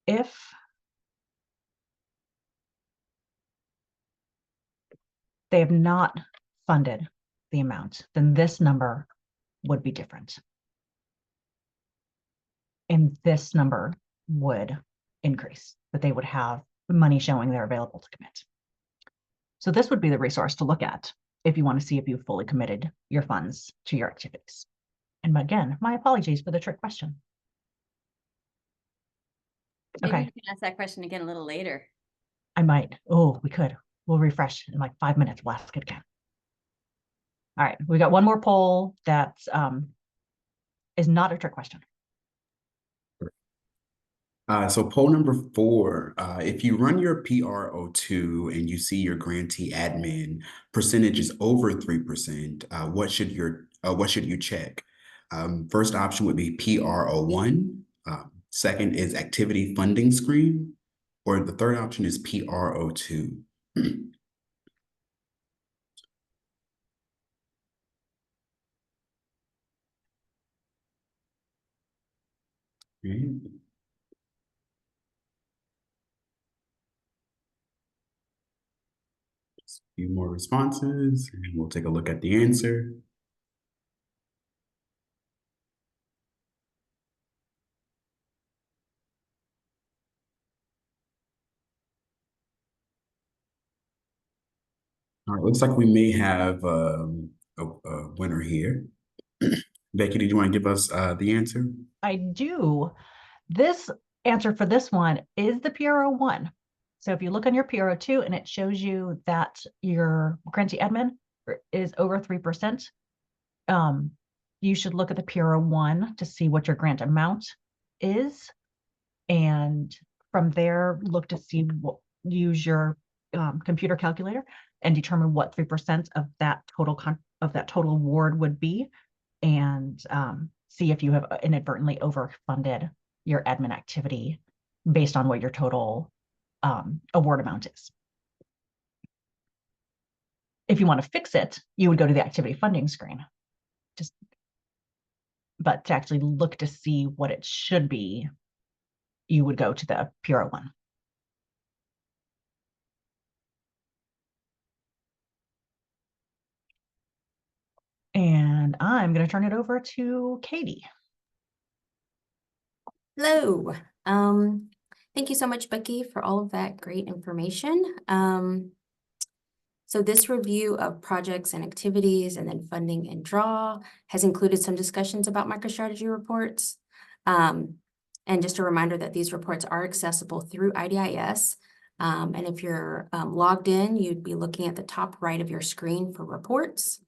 If they have not funded the amount, then this number would be different. And this number would increase, that they would have money showing they're available to commit. So this would be the resource to look at if you want to see if you've fully committed your funds to your activities. And again, my apologies for the trick question. Maybe Okay. you can ask that question again a little later. I might. Oh, we could. We'll refresh in like 5 minutes. We'll ask it again. All right. We got one more poll that is not a trick question. So poll number 4, if you run your PRO2 and you see your grantee admin percentage is over 3%, what should you check? First option would be PRO1. Second is activity funding screen, or the third option is PRO2. Right. Just a few more responses, and we'll take a look at the answer. All right, looks like we may have a winner here. Becky, did you want to give us the answer? I do. This answer for this one is the PRO1. So if you look on your PRO2 and it shows you that your grantee admin is over 3%, you should look at the PRO1 to see what your grant amount is. And from there, look to see use your computer calculator and determine what 3% of that total award would be, and see if you have inadvertently overfunded your admin activity based on what your total award amount is. If you want to fix it, you would go to the activity funding screen. But to actually look to see what it should be, you would go to the PRO1. And I'm going to turn it over to Katie. Hello. Thank you so much, Becky, for all of that great information. So this review of projects and activities and then funding and draw has included some discussions about MicroStrategy reports. And just a reminder that these reports are accessible through IDIS. And if you're logged in, you'd be looking at the top right of your screen for reports,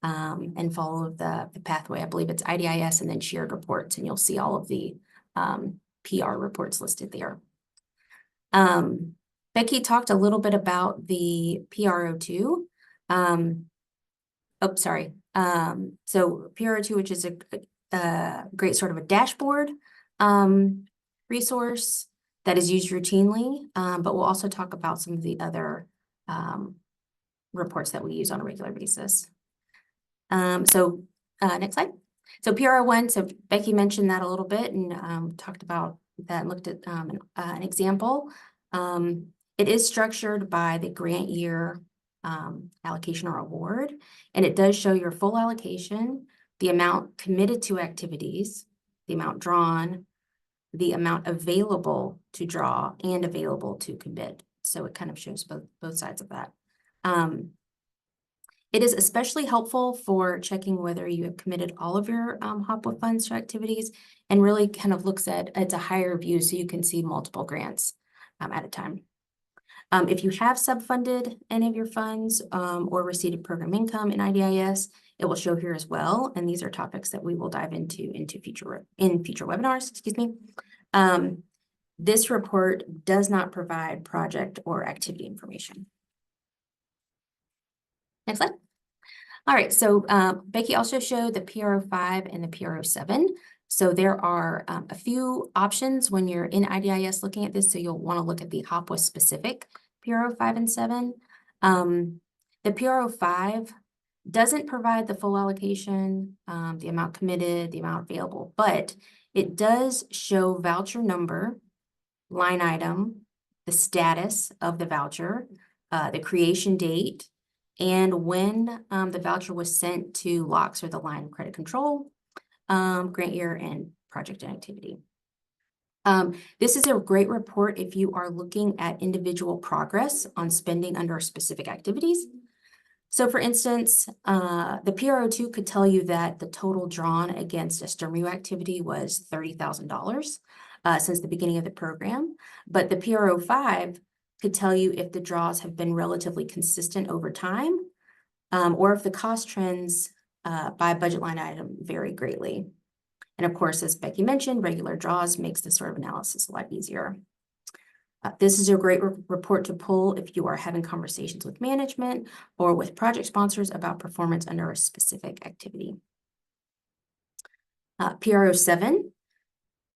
and follow the pathway. I believe it's IDIS and then shared reports, and you'll see all of the PR reports listed there. Becky talked a little bit about the PRO2. So PRO2, which is a great sort of a dashboard resource that is used routinely, but we'll also talk about some of the other reports that we use on a regular basis. Next slide. So PRO1, so Becky mentioned that a little bit and talked about that and looked at an example. It is structured by the grant year allocation or award, and it does show your full allocation, the amount committed to activities, the amount drawn, the amount available to draw, and available to commit. So it kind of shows both sides of that. It is especially helpful for checking whether you have committed all of your HOPWA funds to activities, and really kind of looks at it's a higher view so you can see multiple grants at a time. If you have subfunded any of your funds or received program income in IDIS, it will show here as well. And these are topics that we will dive into future webinars, excuse me. This report does not provide project or activity information. Next slide. All right, so Becky also showed the PRO5 and the PRO7. So there are a few options when you're in IDIS looking at this. So you'll want to look at the HOPWA specific PRO5 and 7. The PRO5 doesn't provide the full allocation, the amount committed, the amount available, but it does show voucher number, line item, the status of the voucher, the creation date, and when the voucher was sent to LOCKS, or the line of credit control, grant year, and project and activity. This is a great report if you are looking at individual progress on spending under specific activities. So for instance, the PRO2 could tell you that the total drawn against a STEM review activity was $30,000 since the beginning of the program, but the PRO5 could tell you if the draws have been relatively consistent over time, or if the cost trends by budget line item vary greatly. And of course, as Becky mentioned, regular draws makes this sort of analysis a lot easier. This is a great report to pull if you are having conversations with management or with project sponsors about performance under a specific activity. PRO 7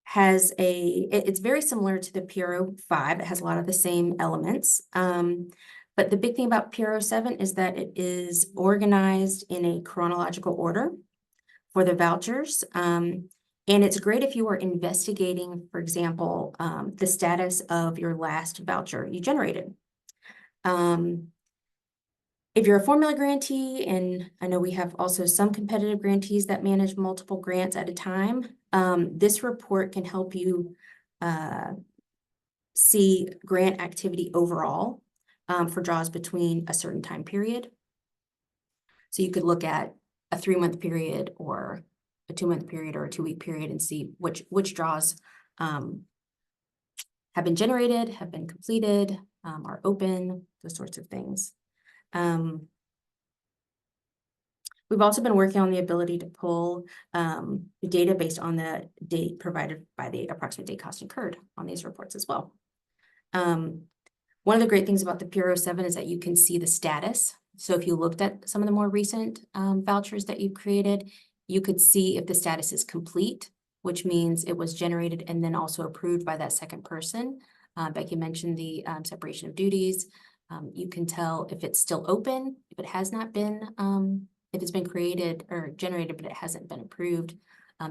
has it's very similar to the PRO 5. It has a lot of the same elements. But the big thing about PRO 7 is that it is organized in a chronological order for the vouchers. And it's great if you are investigating, for example, the status of your last voucher you generated. If you're a formula grantee, and I know we have also some competitive grantees that manage multiple grants at a time, this report can help you see grant activity overall for draws between a certain time period. So you could look at a 3-month period or a 2-month period or a 2-week period and see which draws have been generated, have been completed, are open, those sorts of things. We've also been working on the ability to pull the data based on the date provided by the approximate date cost incurred on these reports as well. One of the great things about the PRO 7 is that you can see the status. So if you looked at some of the more recent vouchers that you've created, you could see if the status is complete, which means it was generated and then also approved by that second person. Becky mentioned the separation of duties. You can tell if it's still open, if it has not been, if it's been created or generated, but it hasn't been approved,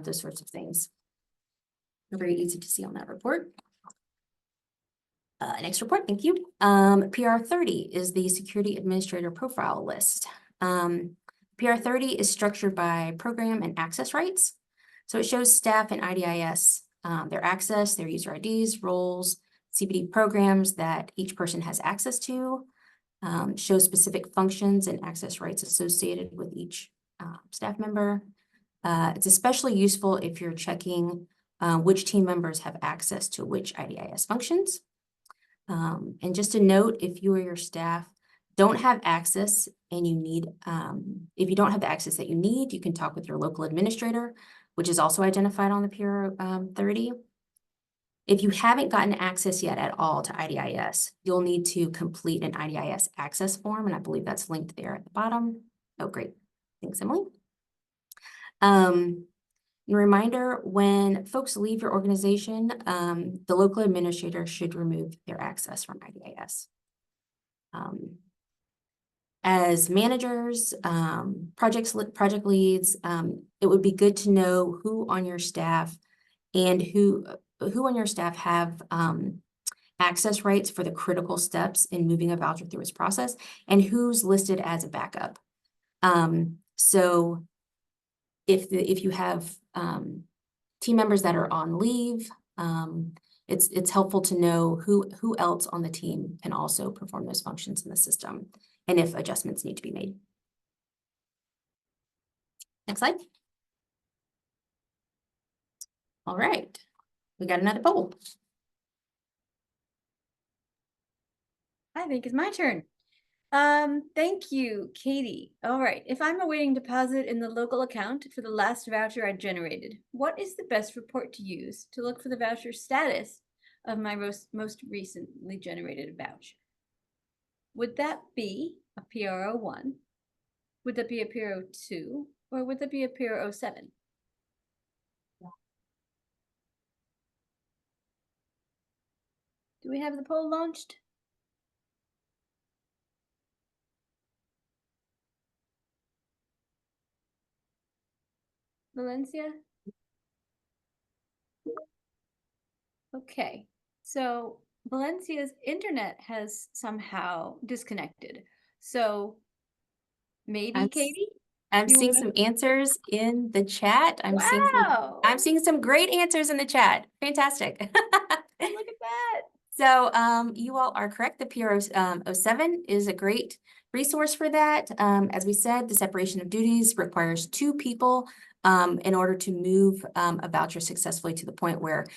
those sorts of things. Very easy to see on that report. Next report, thank you. PR 30 is the Security Administrator Profile List. PR 30 is structured by program and access rights. So it shows staff and IDIS, their access, their user IDs, roles, CPD programs that each person has access to, shows specific functions and access rights associated with each staff member. It's especially useful if you're checking which team members have access to which IDIS functions. And just a note, if you or your staff don't have access and you need, if you don't have the access that you need, you can talk with your local administrator, which is also identified on the PR 30. If you haven't gotten access yet at all to IDIS, you'll need to complete an IDIS access form, and I believe that's linked there at the bottom. Oh, great. Thanks, Emily. A reminder, when folks leave your organization, the local administrator should remove their access from IDIS. As managers, project leads, it would be good to know who on your staff and who on your staff have access rights for the critical steps in moving a voucher through its process and who's listed as a backup. So if you have team members that are on leave, it's helpful to know who else on the team can also perform those functions in the system and if adjustments need to be made. Next slide. All right, we got another poll. I think it's my turn. Thank you, Katie. All right, if I'm awaiting deposit in the local account for the last voucher I generated, what is the best report to use to look for the voucher status of my most recently generated voucher? Would that be a PRO 1? Would that be a PRO 2? Or would that be a PRO 7? Do we have the poll launched? Valencia? Okay, so Valencia's internet has somehow disconnected. So maybe Katie? I'm You seeing wanna- some answers in the chat. I'm seeing some great answers in the chat. Fantastic. Look at that. So you all are correct. The PRO 07 is a great resource for that. As we said, the separation of duties requires 2 people in order to move a voucher successfully to the point where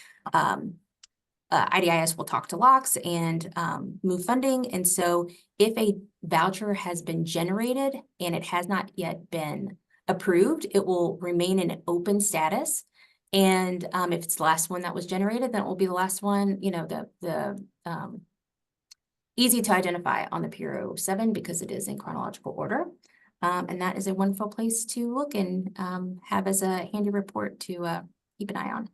IDIS will talk to locks and move funding. And so if a voucher has been generated and it has not yet been approved, it will remain in an open status. And if it's the last one that was generated, then it will be the last one, you know, easy to identify on the PRO7 because it is in chronological order. And that is a wonderful place to look and have as a handy report to keep an eye on.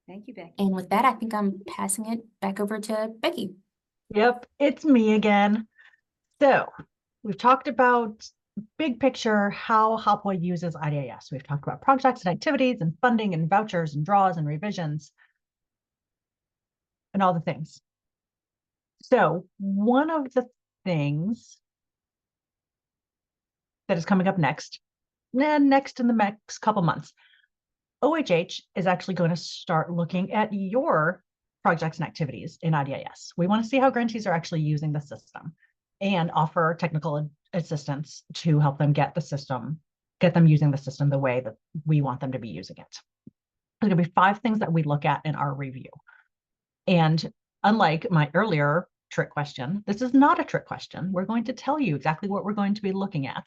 Thank you, Becky. And with that, I think I'm passing it back over to Becky. Yep, it's me again. So we've talked about big picture how HOPWA uses IDIS. We've talked about projects and activities and funding and vouchers and draws and revisions and all the things. So one of the things that is coming up next in the next couple months, OHH is actually going to start looking at your projects and activities in IDIS. We want to see how grantees are actually using the system and offer technical assistance to help them get them using the system the way that we want them to be using it. There's going to be 5 things that we look at in our review. And unlike my earlier trick question, this is not a trick question. We're going to tell you exactly what we're going to be looking at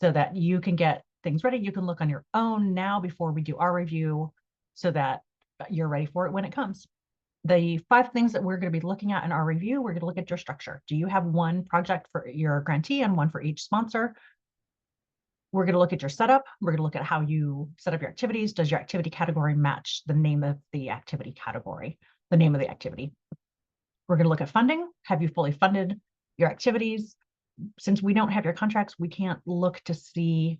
so that you can get things ready. You can look on your own now before we do our review so that you're ready for it when it comes. The 5 things that we're going to be looking at in our review, we're going to look at your structure. Do you have one project for your grantee and one for each sponsor? We're going to look at your setup. We're going to look at how you set up your activities. Does your activity category match the name of the activity category, the name of the activity? We're going to look at funding. Have you fully funded your activities? Since we don't have your contracts, we can't look to see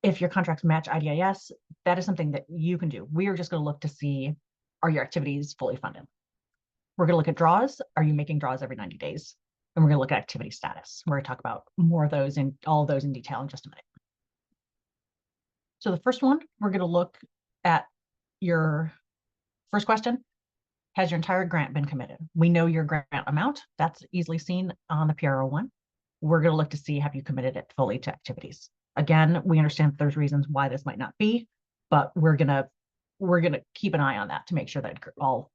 if your contracts match IDIS. That is something that you can do. We are just going to look to see, are your activities fully funded? We're going to look at draws. Are you making draws every 90 days? And we're going to look at activity status. We're going to talk about more of those and all of those in detail in just a minute. So the first one, we're going to look at your first question. Has your entire grant been committed? We know your grant amount. That's easily seen on the PRO1. We're going to look to see, have you committed it fully to activities? Again, we understand that there's reasons why this might not be, but we're gonna keep an eye on that to make sure that all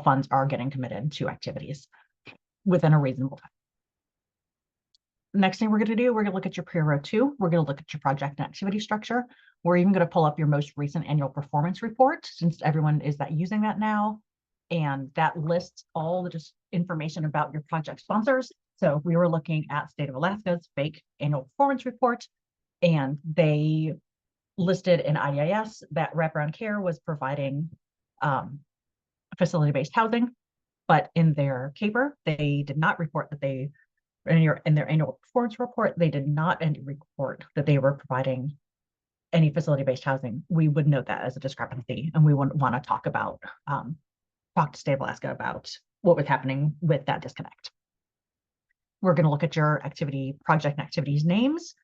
funds are getting committed to activities within a reasonable time. Next thing we're going to do, we're going to look at your PRO2. We're going to look at your project and activity structure. We're even going to pull up your most recent annual performance report, since everyone is using that now. And that lists all the just information about your project sponsors. So we were looking at State of Alaska's fake annual performance report, and they listed in IDIS that Wraparound Care was providing facility-based housing, but in their CAPER, they did not report that they, in their annual performance report, they did not report that they were providing any facility-based housing. We would note that as a discrepancy, and we wouldn't want to talk to State of Alaska about what was happening with that disconnect. We're going to look at your project and activities names.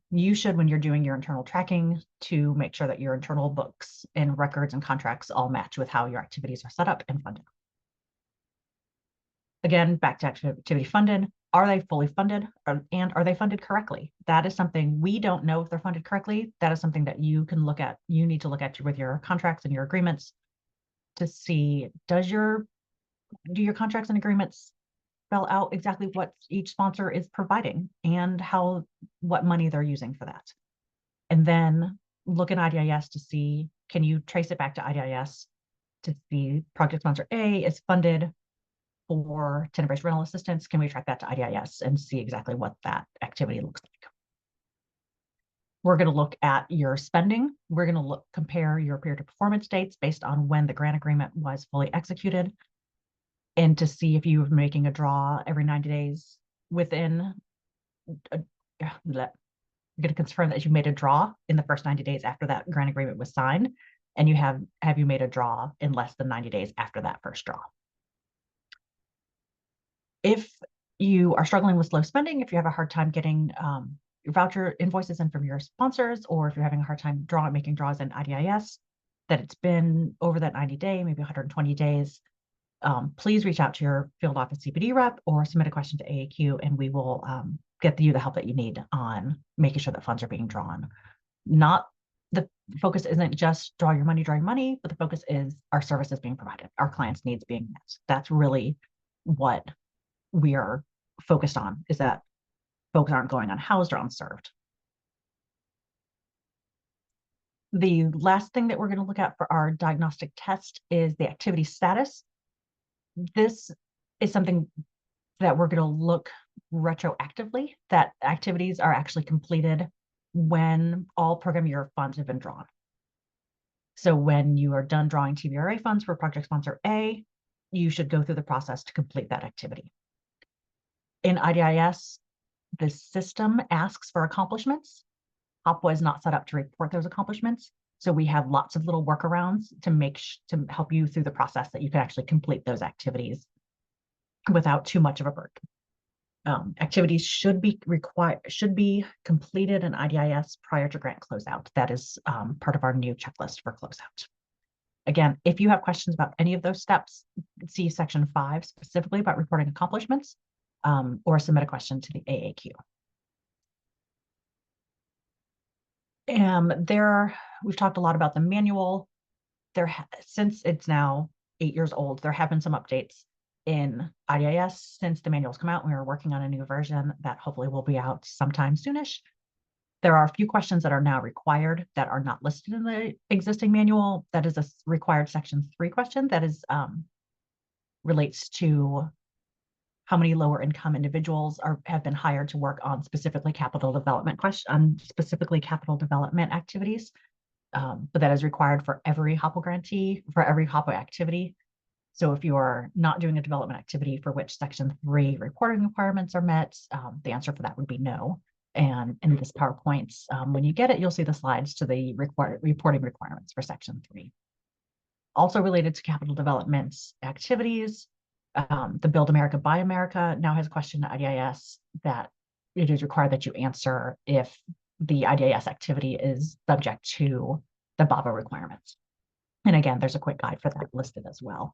You should, when you're doing your internal tracking, to make sure that your internal books and records and contracts all match with how your activities are set up and funded. Again, back to activity funded. Are they fully funded, and are they funded correctly? That is something we don't know if they're funded correctly. That is something that you can look at. You need to look at with your contracts and your agreements to see, do your contracts and agreements spell out exactly what each sponsor is providing and what money they're using for that. And then look at IDIS to see, can you trace it back to IDIS to see project sponsor A is funded for tenant-based rental assistance? Can we track that to IDIS and see exactly what that activity looks like? We're going to look at your spending. We're going to compare your period of performance dates based on when the grant agreement was fully executed, and to see if you were making a draw every 90 days within, you're going to confirm that you made a draw in the first 90 days after that grant agreement was signed, and have you made a draw in less than 90 days after that first draw. If you are struggling with slow spending, if you have a hard time getting your voucher invoices in from your sponsors, or if you're having a hard time making draws in IDIS, that it's been over that 90-day, maybe 120 days, please reach out to your field office CPD rep or submit a question to AAQ, and we will get you the help that you need on making sure that funds are being drawn. The focus isn't just draw your money, but the focus is our services being provided, our clients' needs being met. That's really what we are focused on, is that folks aren't going unhoused or unserved. The last thing that we're going to look at for our diagnostic test is the activity status. This is something that we're going to look retroactively, that activities are actually completed when all program year funds have been drawn. So when you are done drawing TBRA funds for project sponsor A, you should go through the process to complete that activity. In IDIS, the system asks for accomplishments. HOPWA is not set up to report those accomplishments. So we have lots of little workarounds to help you through the process that you can actually complete those activities without too much of a burden. Activities should be completed in IDIS prior to grant closeout. That is part of our new checklist for closeout. Again, if you have questions about any of those steps, see section 5 specifically about reporting accomplishments, or submit a question to the AAQ. We've talked a lot about the manual. Since it's now 8 years old, there have been some updates in IDIS since the manuals come out. We are working on a new version that hopefully will be out sometime soonish. There are a few questions that are now required that are not listed in the existing manual. That is a required section 3 question that is relates to how many lower income individuals have been hired to work on specifically capital development activities. But that is required for every HOPWA grantee, for every HOPWA activity. So if you're not doing a development activity for which section 3 reporting requirements are met, the answer for that would be no. And in this PowerPoint, when you get it, you'll see the slides to the reporting requirements for section 3. Also related to capital development activities, the Build America, Buy America now has a question to IDIS that it is required that you answer if the IDIS activity is subject to the BABA requirements. And again, there's a quick guide for that listed as well.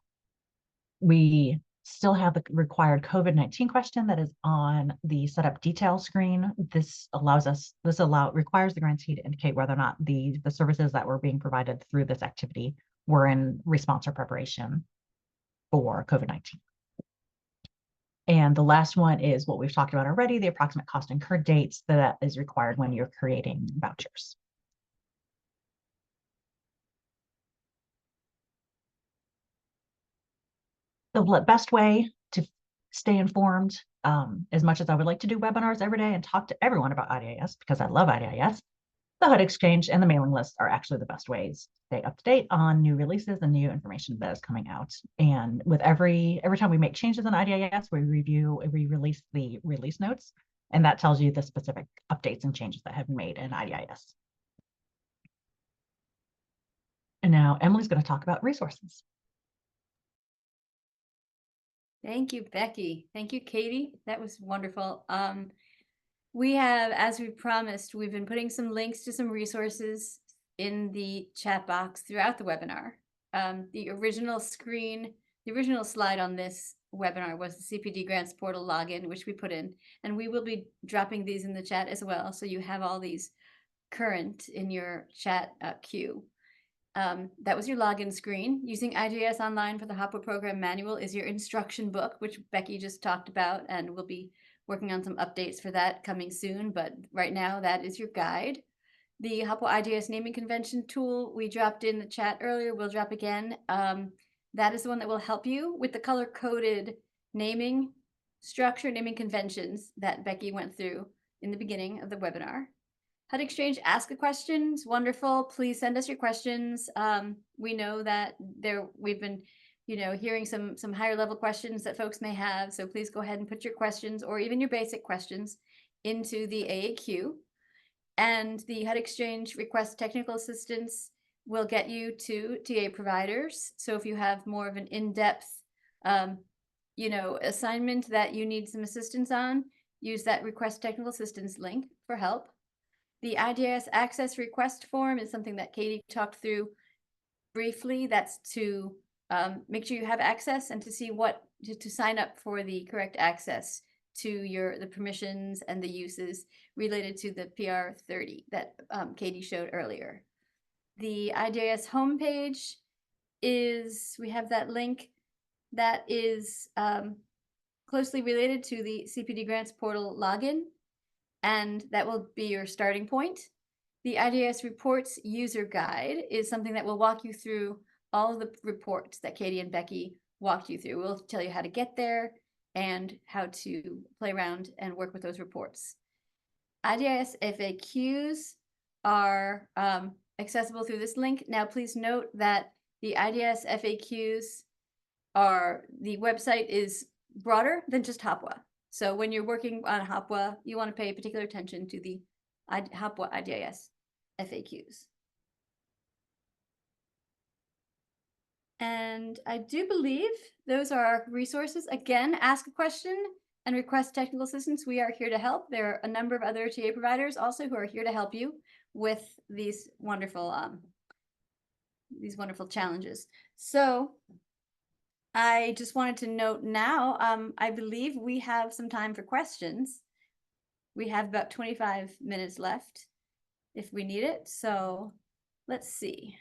We still have the required COVID-19 question that is on the setup detail screen. This requires the grantee to indicate whether or not the services that were being provided through this activity were in response or preparation for COVID-19. And the last one is what we've talked about already, the approximate cost incurred dates that is required when you're creating vouchers. The best way to stay informed, as much as I would like to do webinars every day and talk to everyone about IDIS because I love IDIS, the HUD Exchange and the mailing list are actually the best ways to stay up to date on new releases and new information that is coming out. And with every time we make changes in IDIS, we release the release notes, and that tells you the specific updates and changes that have been made in IDIS. And now Emily's going to talk about resources. Thank you, Becky. Thank you, Katie. That was wonderful. We have, as we promised, we've been putting some links to some resources in the chat box throughout the webinar. The original slide on this webinar was the CPD Grants Portal login, which we put in, and we will be dropping these in the chat as well. So you have all these current in your chat queue. That was your login screen. Using IDIS Online for the HOPWA program manual is your instruction book, which Becky just talked about, and we'll be working on some updates for that coming soon. But right now, that is your guide. The HOPWA IDIS naming convention tool we dropped in the chat earlier, we'll drop again. That is the one that will help you with the color-coded naming structure, naming conventions that Becky went through in the beginning of the webinar. HUD Exchange Ask a Questions, wonderful. Please send us your questions. We know that we've been, hearing some higher level questions that folks may have. So please go ahead and put your questions or even your basic questions into the AAQ. And the HUD Exchange Request Technical Assistance will get you to TA providers. So if you have more of an in-depth, assignment that you need some assistance on, use that Request Technical Assistance link for help. The IDIS Access Request Form is something that Katie talked through briefly. That's to make sure you have access and to see to sign up for the correct access to the permissions and the uses related to the PR 30 that Katie showed earlier. The IDIS homepage we have that link that is closely related to the CPD Grants Portal login. and that will be your starting point. The IDIS Reports User Guide is something that will walk you through all of the reports that Katie and Becky walked you through. We'll tell you how to get there and how to play around and work with those reports. IDIS FAQs are accessible through this link. Now, please note that the IDIS FAQs the website is broader than just HOPWA. So when you're working on HOPWA, you want to pay particular attention to the HOPWA IDIS FAQs. And I do believe those are our resources. Again, ask a question and request technical assistance. We are here to help. There are a number of other TA providers also who are here to help you with these wonderful challenges. So I just wanted to note now, I believe we have some time for questions. We have about 25 minutes left if we need it. So let's see.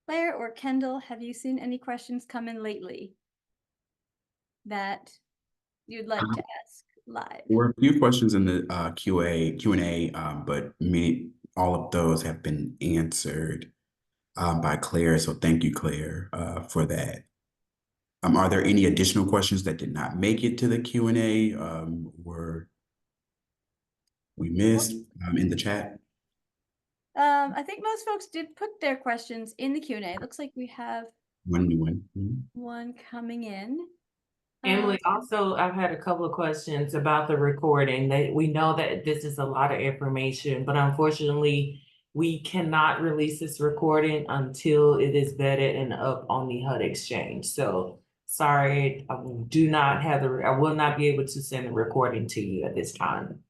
Claire or Kendall, have you seen any questions come in lately that you'd like to ask live? There were a few questions in the Q&A, but all of those have been answered by Claire. So thank you, Claire, for that. Are there any additional questions that did not make it to the Q&A or we missed in the chat? I think most folks did put their questions in the Q&A. Looks like we have One new one. one coming in. Emily, also, I've had a couple of questions about the recording. We know that this is a lot of information, but unfortunately, we cannot release this recording until it is vetted and up on the HUD exchange. So sorry, I will not be able to send the recording to you at this time.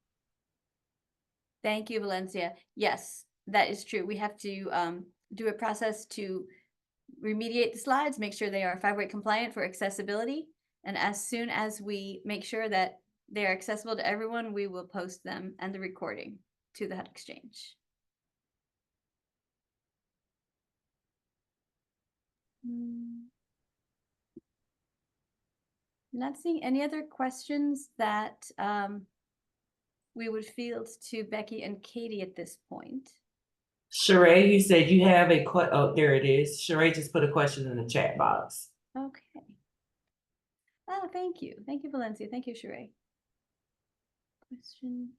Thank you, Valencia. Yes, that is true. We have to do a process to remediate the slides, make sure they are 5-way compliant for accessibility. And as soon as we make sure that they're accessible to everyone, we will post them and the recording to the HUD exchange. Not seeing any other questions that we would field to Becky and Katie at this point. Sheree, you said you have oh, there it is. Sheree just put a question in the chat box. Okay. Oh, thank you. Thank you, Valencia. Thank you, Sheree. Question.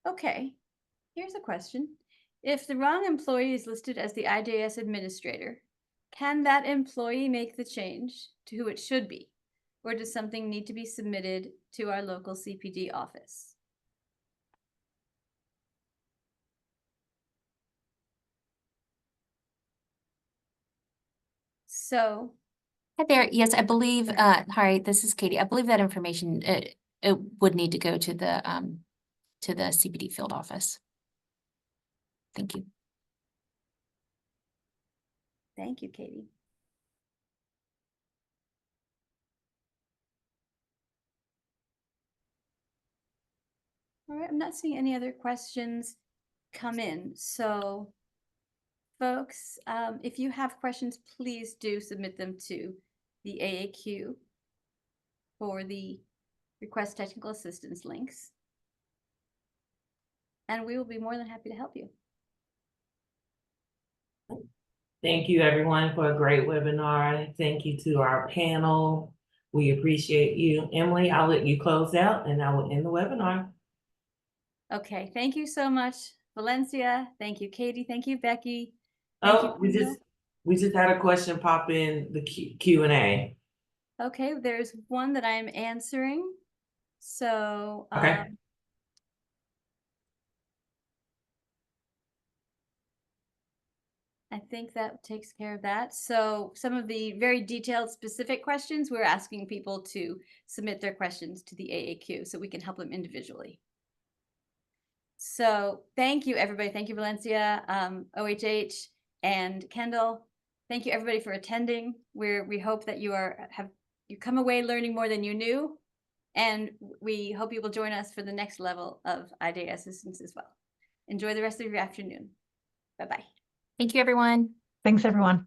Okay, here's a question. If the wrong employee is listed as the IDIS administrator, can that employee make the change to who it should be? Or does something need to be submitted to our local CPD office? So. Hi there. Yes, I believe, hi, this is Katie. I believe that information, it would need to go to the CPD field office. Thank you. Thank you, Katie. All right, I'm not seeing any other questions come in. So folks, if you have questions, please do submit them to the AAQ for the request technical assistance links. And we will be more than happy to help you. Thank you, everyone, for a great webinar. Thank you to our panel. We appreciate you. Emily, I'll let you close out and I will end the webinar. Okay, thank you so much, Valencia. Thank you, Katie. Thank you, Becky. Oh, we just had a question pop in the Q&A. Okay, there's one that I'm answering. So okay. I think that takes care of that. So some of the very detailed specific questions, we're asking people to submit their questions to the AAQ so we can help them individually. So thank you, everybody. Thank you, Valencia, OHH, and Kendall. Thank you, everybody, for attending. We hope that you come away learning more than you knew, and we hope you will join us for the next level of IDIS assistance as well. Enjoy the rest of your afternoon. Bye-bye. Thank you, everyone. Thanks, everyone.